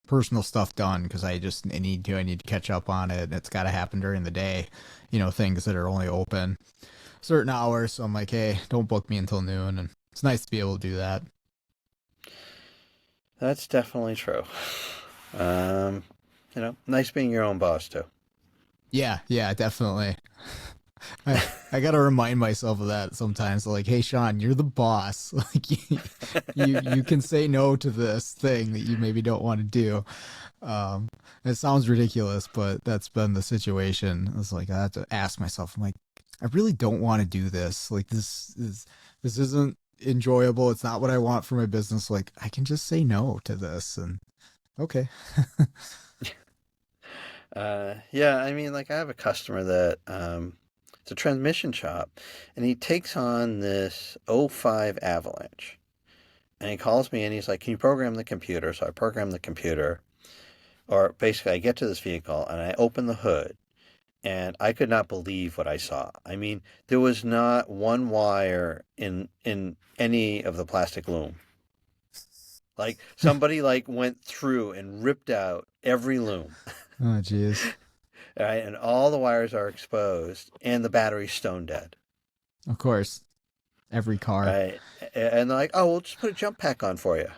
personal stuff done because I need to catch up on it. It's got to happen during the day. Things that are only open certain hours. So I'm like, hey, don't book me until noon, and it's nice to be able to do that. That's definitely true. Um, nice being your own boss too. Yeah, yeah, definitely. I gotta remind myself of that sometimes. Like, hey, Sean, you're the boss. Like, you can say no to this thing that you maybe don't want to do. Um, it sounds ridiculous, but that's been the situation. It's like I have to ask myself. I'm like, I really don't want to do this. Like, this isn't enjoyable. It's not what I want for my business. Like, I can just say no to this, and okay. Yeah, I mean, like I have a customer that it's a transmission shop, and he takes on this '05 Avalanche, and he calls me and he's like, "Can you program the computer?" So I program the computer, or basically, I get to this vehicle and I open the hood, and I could not believe what I saw. I mean, there was not one wire in any of the plastic loom. Like somebody like went through and ripped out every loom. Oh, jeez. Right, and all the wires are exposed, and the battery's stone dead. Of course, every car. Right, and they're like, "Oh, we'll just put a jump pack on for you."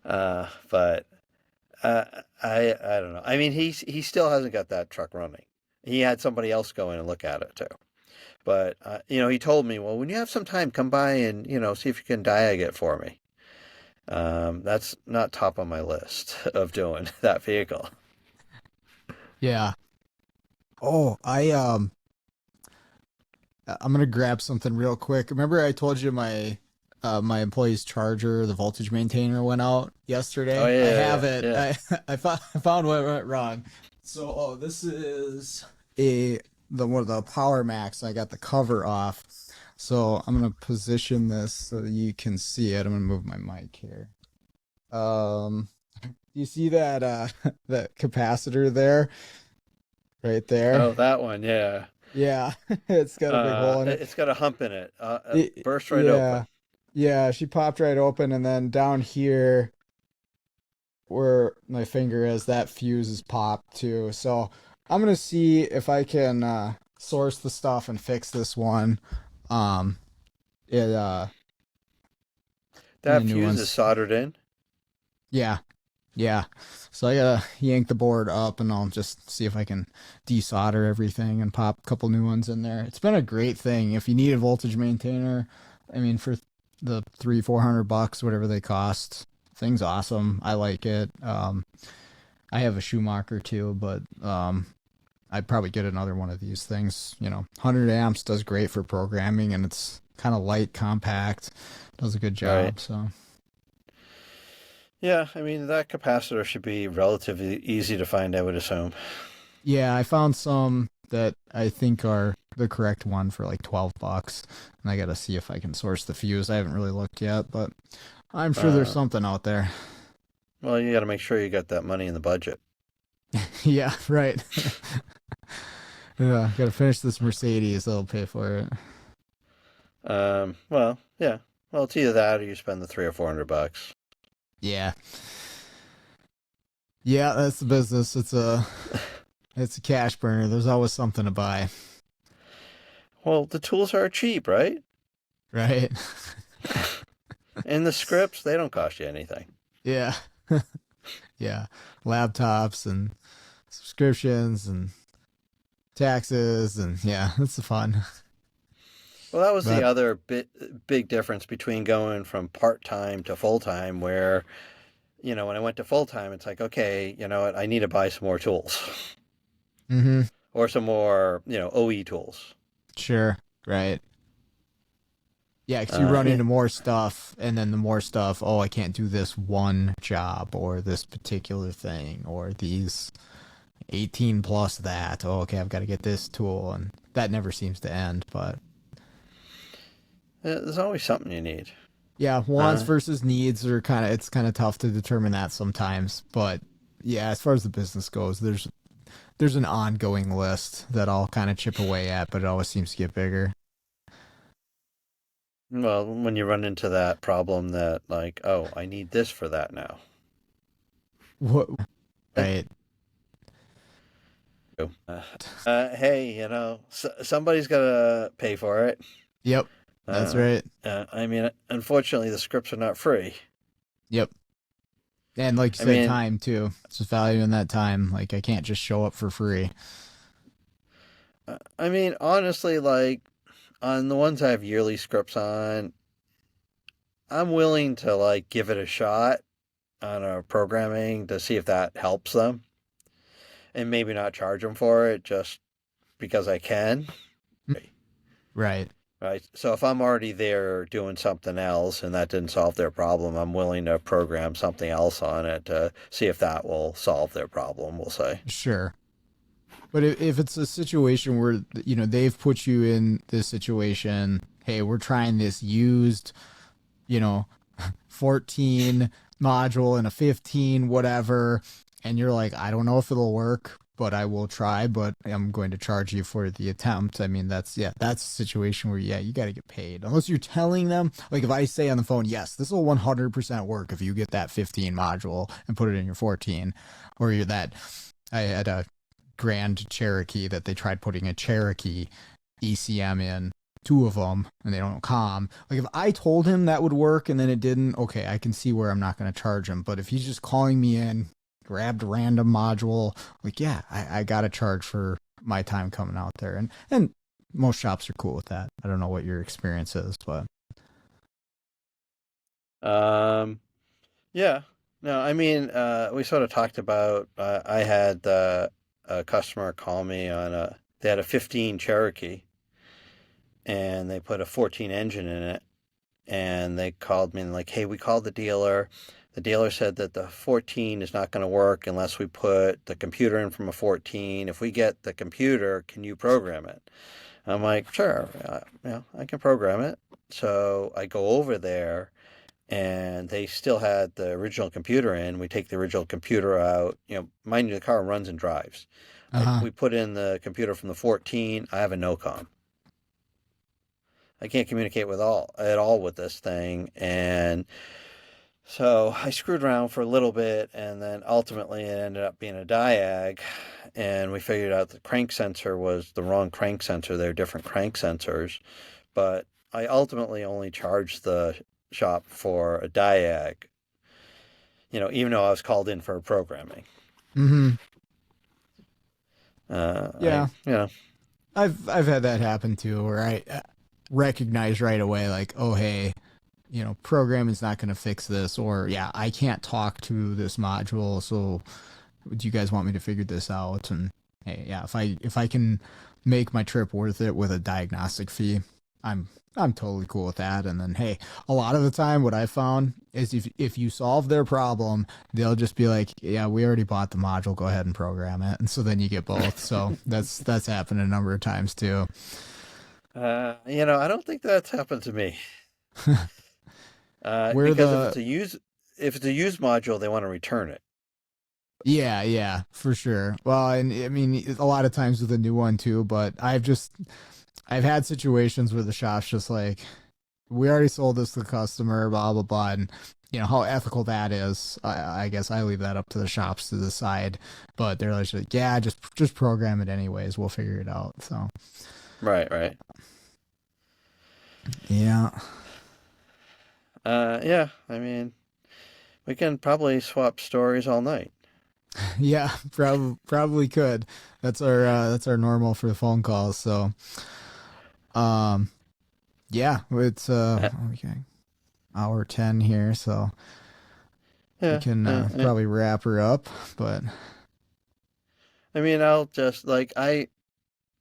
But I don't know. I mean, he still hasn't got that truck running. He had somebody else go in and look at it too. But he told me, well, when you have some time, come by and see if you can diag it for me. That's not top on my list of doing that vehicle. Yeah. Oh, I'm gonna grab something real quick. Remember I told you my employee's charger, the voltage maintainer went out Oh yesterday. I have yeah, it. yeah. I found what went wrong. So this is a the one of the Power Max. I got the cover off. So I'm gonna position this so that you can see it. I'm gonna move my mic here. Do you see that that capacitor there? Right there? Oh, that one, yeah. Yeah, it's got a big hole in it. It's got a hump in it. It burst right Yeah, open. yeah, she popped right open, and then down here where my finger is, that fuse is popped too. So I'm gonna see if I can source the stuff and fix this one. Um, it and the That new fuse is one's soldered in. yeah, yeah. So I gotta yank the board up, and I'll just see if I can desolder everything and pop a couple new ones in there. It's been a great thing. If you need a voltage maintainer, I mean, for the 300-400 bucks, whatever they cost, thing's awesome. I like it. I have a Schumacher too, but I'd probably get another one of these things. 100 amps does great for programming, and it's kind of light, compact, does a good Right. job. So Yeah, I mean that capacitor should be relatively easy to find, I would assume. yeah, I found some that I think are the correct one for like 12 bucks, and I gotta see if I can source the fuse. I haven't really looked yet, but I'm sure there's Uh, something out there. well, you got to make sure you got that money in the budget. Yeah, right. Yeah, gotta finish this Mercedes. That'll pay for it. Well, yeah. Well, it's either that or you spend the 300 or 400 bucks. Yeah, yeah, that's the business. It's a cash burner. There's always something to buy, Well, the tools are cheap, right? right? And the scripts, they don't cost you anything. Yeah, yeah. Laptops and subscriptions and taxes and yeah, it's fun. Well, that was the But other big difference between going from part time to full time, where, when I went to full time, it's like, okay, you know what, I need to buy some more tools mm-hmm, or some more, OE tools. sure, right. Yeah, because you Uh, run yeah, into more stuff, and then the more stuff, oh, I can't do this one job or this particular thing or these 18 plus that. Oh, okay, I've got to get this tool, and that never seems to end. But there's always something you need. yeah, wants Uh, versus needs are it's kind of tough to determine that sometimes. But yeah, as far as the business goes, there's an ongoing list that I'll kind of chip away at, but it always seems to get bigger. well, when you run into that problem that, like, oh, I need this for that now. What? Right. Hey, somebody's got to pay for it. Yep. That's Uh, right. I mean, unfortunately, the scripts are not free. Yep. And like you I said, mean, time too. It's just value in that time. Like I can't just show up for free. honestly, like on the ones I have yearly scripts on, I'm willing to like give it a shot on a programming to see if that helps them, and maybe not charge them for it just because I can. Right. Right. So if I'm already there doing something else and that didn't solve their problem, I'm willing to program something else on it to see if that will solve their problem, we'll say. Sure. But if it's a situation where they've put you in this situation, hey, we're trying this used, you know, 14 module and a 15 whatever, and you're like, I don't know if it'll work, but I will try, but I'm going to charge you for the attempt. I mean, that's a situation where yeah, you got to get paid. Unless you're telling them, like if I say on the phone, yes, this will 100% work if you get that 15 module and put it in your 14, or you're that. I had a Grand Cherokee that they tried putting a Cherokee ECM in, two of them, and they don't calm. Like if I told him that would work and then it didn't, okay, I can see where I'm not going to charge him. But if he's just calling me in grabbed a random module. Like, yeah, I got to charge for my time coming out there. And most shops are cool with that. I don't know what your experience is, but. Yeah. No, I mean, we sort of talked about, I had a customer call me they had a 15 Cherokee and they put a 14 engine in it. And they called me and like, hey, we called the dealer. The dealer said that the 14 is not going to work unless we put the computer in from a 14. If we get the computer, can you program it? I'm like, sure, I can program it. So I go over there and they still had the original computer in. We take the original computer out. Mind you, the car runs and drives. Uh-huh. We put in the computer from the 14. I have a no-com. I can't communicate at all with this thing. And so I screwed around for a little bit, and then ultimately it ended up being a diag. And we figured out the crank sensor was the wrong crank sensor. They're different crank sensors. But I ultimately only charged the shop for a diag, even though I was called in for programming. Mm-hmm. Yeah. I. I've had that happen too, where I recognize right away, like, oh, hey, programming's not going to fix this, or yeah, I can't talk to this module, so do you guys want me to figure this out? And hey, yeah, if I can make my trip worth it with a diagnostic fee, I'm totally cool with that. And then hey, a lot of the time what I found is if you solve their problem, they'll just be like, yeah, we already bought the module, go ahead and program it. And so then you get both. So that's happened a number of times too. I don't think that's happened to me. Where because if it's a used module, they want to return it. Yeah, for sure. Well, and I mean, a lot of times with a new one too, but I've had situations where the shop's just like, we already sold this to the customer, blah, blah, blah. And how ethical that is, I guess I leave that up to the shops to decide, but they're like, yeah, just program it anyways. We'll figure it out. So. Right. Yeah. Yeah, I mean, we can probably swap stories all night. Yeah, probably could. That's our normal for the phone calls. So, yeah, it's okay, hour 10 here, so we can probably wrap her up. But I mean,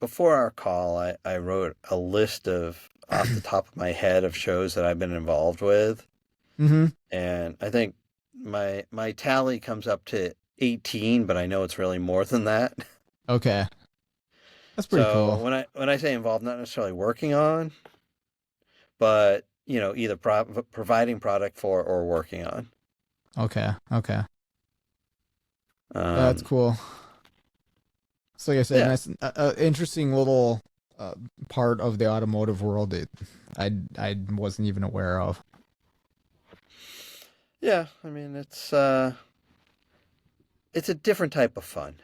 before our call, I wrote a list of off the top of my head of shows that I've been involved with. Mm-hmm. And I think my tally comes up to 18, but I know it's really more than that. Okay. That's pretty cool. When I say involved, not necessarily working on, but either providing product for or working on. Okay. That's cool. So like I said, Yeah. Nice, interesting little part of the automotive world that I wasn't even aware of. Yeah, I mean it's a different type of fun.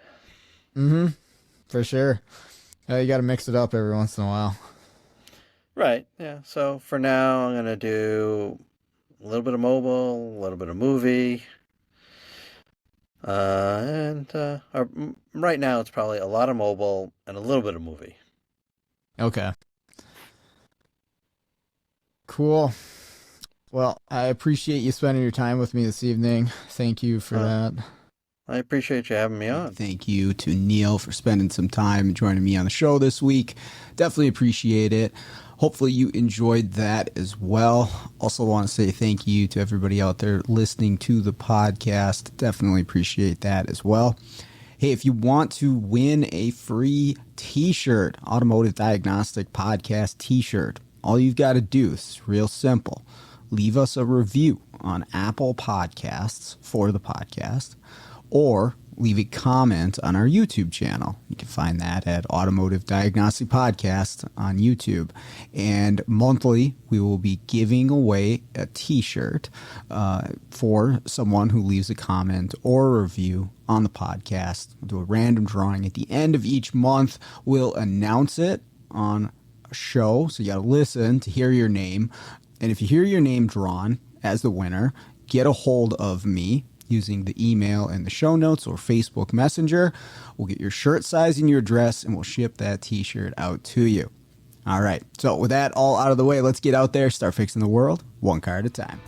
Mm-hmm. For sure. You got to mix it up every once in a while. Right. Yeah. So for now, I'm gonna do a little bit of mobile, a little bit of movie, right now it's probably a lot of mobile and a little bit of movie. Okay. Cool. Well, I appreciate you spending your time with me this evening. Thank you for that. I appreciate you having me on. Thank you to Neil for spending some time and joining me on the show this week. Definitely appreciate it. Hopefully you enjoyed that as well. Also want to say thank you to everybody out there listening to the podcast. Definitely appreciate that as well. Hey, if you want to win a free t-shirt, Automotive Diagnostic Podcast t-shirt, all you've got to do is real simple. Leave us a review on Apple Podcasts for the podcast, or leave a comment on our YouTube channel. You can find that at Automotive Diagnostic Podcast on YouTube. And monthly, we will be giving away a t-shirt for someone who leaves a comment or a review on the podcast. We'll do a random drawing at the end of each month. We'll announce it on a show, so you got to listen to hear your name. And if you hear your name drawn as the winner, get a hold of me using the email in the show notes or Facebook Messenger. We'll get your shirt size and your address, and we'll ship that t-shirt out to you. All right, so with that all out of the way, let's get out there, start fixing the world one car at a time.